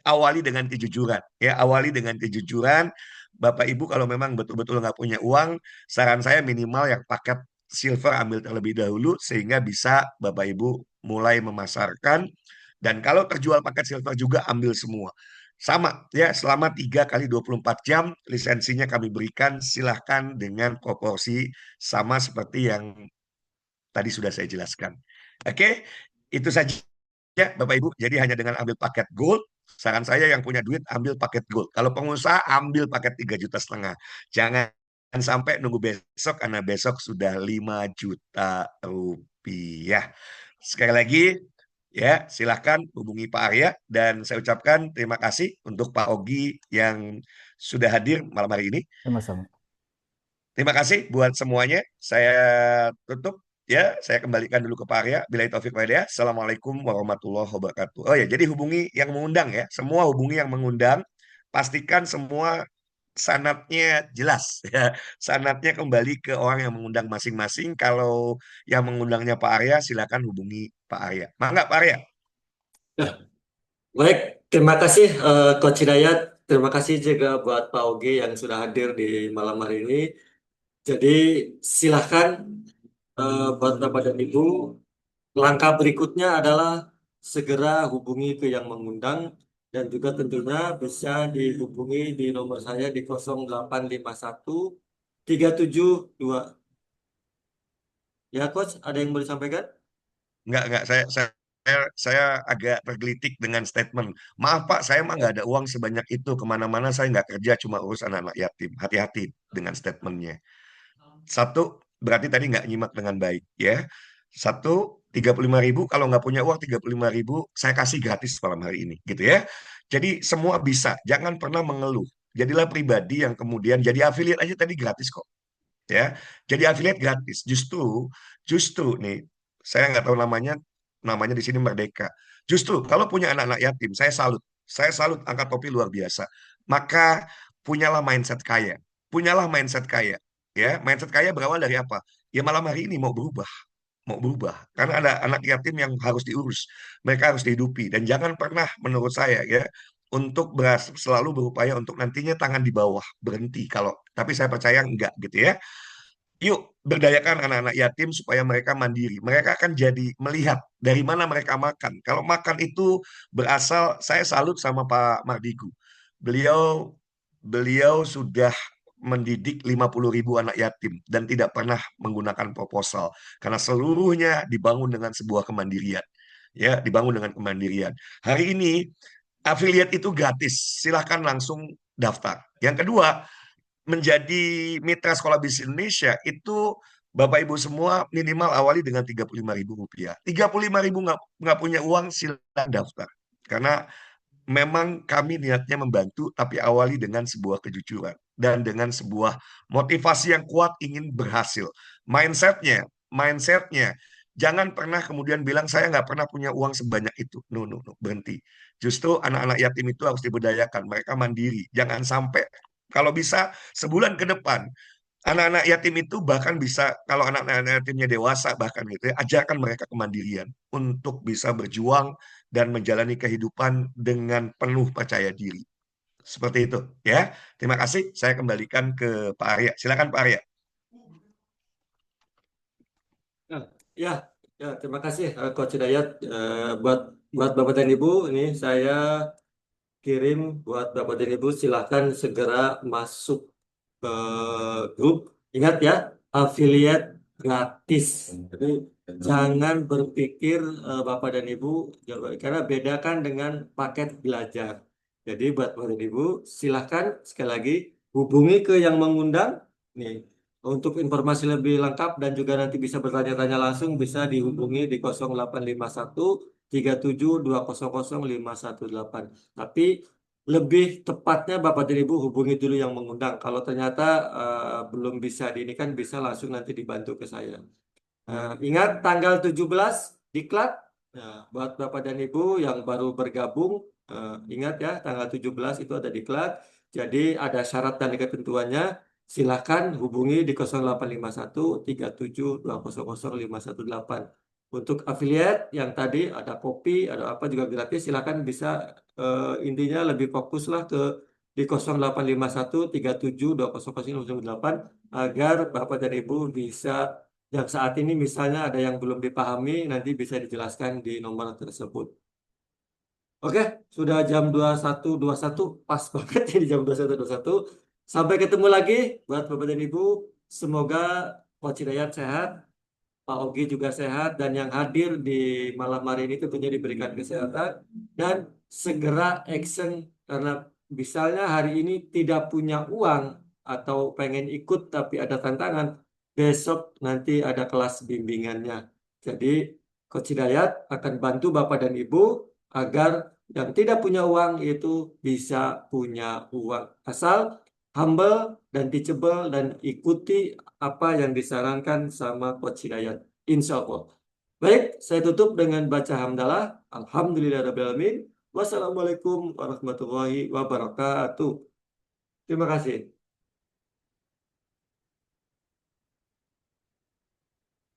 [SPEAKER 1] awali dengan kejujuran. Ya, awali dengan kejujuran. Bapak Ibu kalau memang betul-betul nggak punya uang, saran saya minimal yang paket silver ambil terlebih dahulu sehingga bisa Bapak Ibu mulai memasarkan. Dan kalau terjual paket silver juga ambil semua. Sama ya, selama 3 kali 24 jam lisensinya kami berikan, silahkan dengan proporsi sama seperti yang tadi sudah saya jelaskan. Oke, itu saja Bapak Ibu. Jadi hanya dengan ambil paket gold, saran saya yang punya duit ambil paket gold. Kalau pengusaha ambil paket 3,5 juta. Jangan sampai nunggu besok karena besok sudah 5 juta rupiah. Sekali lagi ya, silahkan hubungi Pak Arya dan saya ucapkan terima kasih untuk Pak Ogi yang sudah hadir malam hari ini.
[SPEAKER 3] Sama-sama.
[SPEAKER 1] Terima kasih buat semuanya. Saya tutup ya. Saya kembalikan dulu ke Pak Arya. Billahi taufik walhidayah. Assalamualaikum warahmatullahi wabarakatuh. Oh ya, jadi hubungi yang mengundang ya. Semua hubungi yang mengundang. Pastikan semua sanatnya jelas ya. Sanatnya kembali ke orang yang mengundang masing-masing. Kalau yang mengundangnya Pak Arya, silakan hubungi Pak Arya. Mangga Pak Arya.
[SPEAKER 4] Ya, baik, terima kasih Coach Hidayat. Terima kasih juga buat Pak Oge yang sudah hadir di malam hari ini. Jadi silahkan buat Bapak dan Ibu, langkah berikutnya adalah segera hubungi ke yang mengundang dan juga tentunya bisa dihubungi di nomor saya di 0851 372. Ya, Coach, ada yang mau disampaikan?
[SPEAKER 1] Enggak, saya agak tergelitik dengan statement. Maaf Pak, saya mah nggak ada uang sebanyak itu. Kemana-mana saya nggak kerja, cuma urus anak-anak yatim. Hati-hati dengan statementnya. Satu, berarti tadi nggak nyimak dengan baik ya. Satu, 35.000, kalau nggak punya uang 35.000, saya kasih gratis malam hari ini, gitu ya. Jadi semua bisa, jangan pernah mengeluh. Jadilah pribadi yang kemudian jadi affiliate aja tadi gratis kok, ya. Jadi affiliate gratis. Justru nih, saya nggak tahu namanya di sini Merdeka. Justru kalau punya anak-anak yatim, saya salut angkat topi luar biasa. Maka punyalah mindset kaya, punyalah mindset kaya, ya. Mindset kaya berawal dari apa? Ya malam hari ini mau berubah karena ada anak yatim yang harus diurus, mereka harus dihidupi, dan jangan pernah menurut saya ya untuk selalu berupaya untuk nantinya tangan di bawah berhenti, kalau tapi saya percaya enggak gitu ya. Yuk berdayakan anak-anak yatim supaya mereka mandiri. Mereka akan jadi melihat dari mana mereka makan. Kalau makan itu berasal, saya salut sama Pak Mardigu. Beliau beliau sudah mendidik 50.000 anak yatim dan tidak pernah menggunakan proposal karena seluruhnya dibangun dengan sebuah kemandirian. Ya, dibangun dengan kemandirian. Hari ini affiliate itu gratis. Silahkan langsung daftar. Yang kedua, menjadi mitra Sekolah Bisnis Indonesia itu Bapak Ibu semua minimal awali dengan 35.000 rupiah. 35.000 nggak punya uang, silakan daftar. Karena memang kami niatnya membantu, tapi awali dengan sebuah kejujuran dan dengan sebuah motivasi yang kuat ingin berhasil. Mindsetnya, jangan pernah kemudian bilang saya nggak pernah punya uang sebanyak itu. No, no, no, berhenti. Justru anak-anak yatim itu harus diberdayakan, mereka mandiri. Jangan sampai kalau bisa sebulan ke depan anak-anak yatim itu bahkan bisa, kalau anak-anak yatimnya dewasa bahkan gitu ya, ajarkan mereka kemandirian untuk bisa berjuang dan menjalani kehidupan dengan penuh percaya diri. Seperti itu ya. Terima kasih. Saya kembalikan ke Pak Arya. Silakan Pak Arya.
[SPEAKER 4] Ya, ya, ya, terima kasih Coach Hidayat. Buat buat Bapak dan Ibu, ini saya kirim buat Bapak dan Ibu, silahkan segera masuk ke grup. Ingat ya, affiliate gratis. Jadi jangan berpikir Bapak dan Ibu, karena bedakan dengan paket belajar. Jadi buat Bapak dan Ibu, silahkan sekali lagi hubungi ke yang mengundang. Nih, untuk informasi lebih lengkap dan juga nanti bisa bertanya-tanya langsung, bisa dihubungi di 0851 37 200 518. Tapi lebih tepatnya Bapak dan Ibu hubungi dulu yang mengundang. Kalau ternyata belum bisa kan bisa langsung nanti dibantu ke saya. Ingat tanggal 17 diklat. Nah, buat Bapak dan Ibu yang baru bergabung, ingat ya tanggal 17 itu ada diklat. Jadi ada syarat dan ketentuannya. Silakan hubungi di 0851 37 200 518. Untuk affiliate yang tadi ada kopi, ada apa juga gratis, silakan bisa intinya lebih fokuslah ke di 0851 37 200 518 agar Bapak dan Ibu bisa yang saat ini misalnya ada yang belum dipahami nanti bisa dijelaskan di nomor tersebut. Oke, sudah jam 21.21, pas banget ini jam 21.21. Sampai ketemu lagi buat Bapak dan Ibu. Semoga Coach Hidayat sehat, Pak Ogi juga sehat, dan yang hadir di malam hari ini tentunya diberikan kesehatan dan segera action, karena misalnya hari ini tidak punya uang atau pengen ikut tapi ada tantangan, besok nanti ada kelas bimbingannya. Jadi Coach Hidayat akan bantu Bapak dan Ibu agar yang tidak punya uang itu bisa punya uang. Asal humble dan teachable dan ikuti apa yang disarankan sama Coach Hidayat. Insya Allah. Baik, saya tutup dengan baca hamdalah. Alhamdulillahirrahmanirrahim. Wassalamualaikum warahmatullahi wabarakatuh. Terima kasih.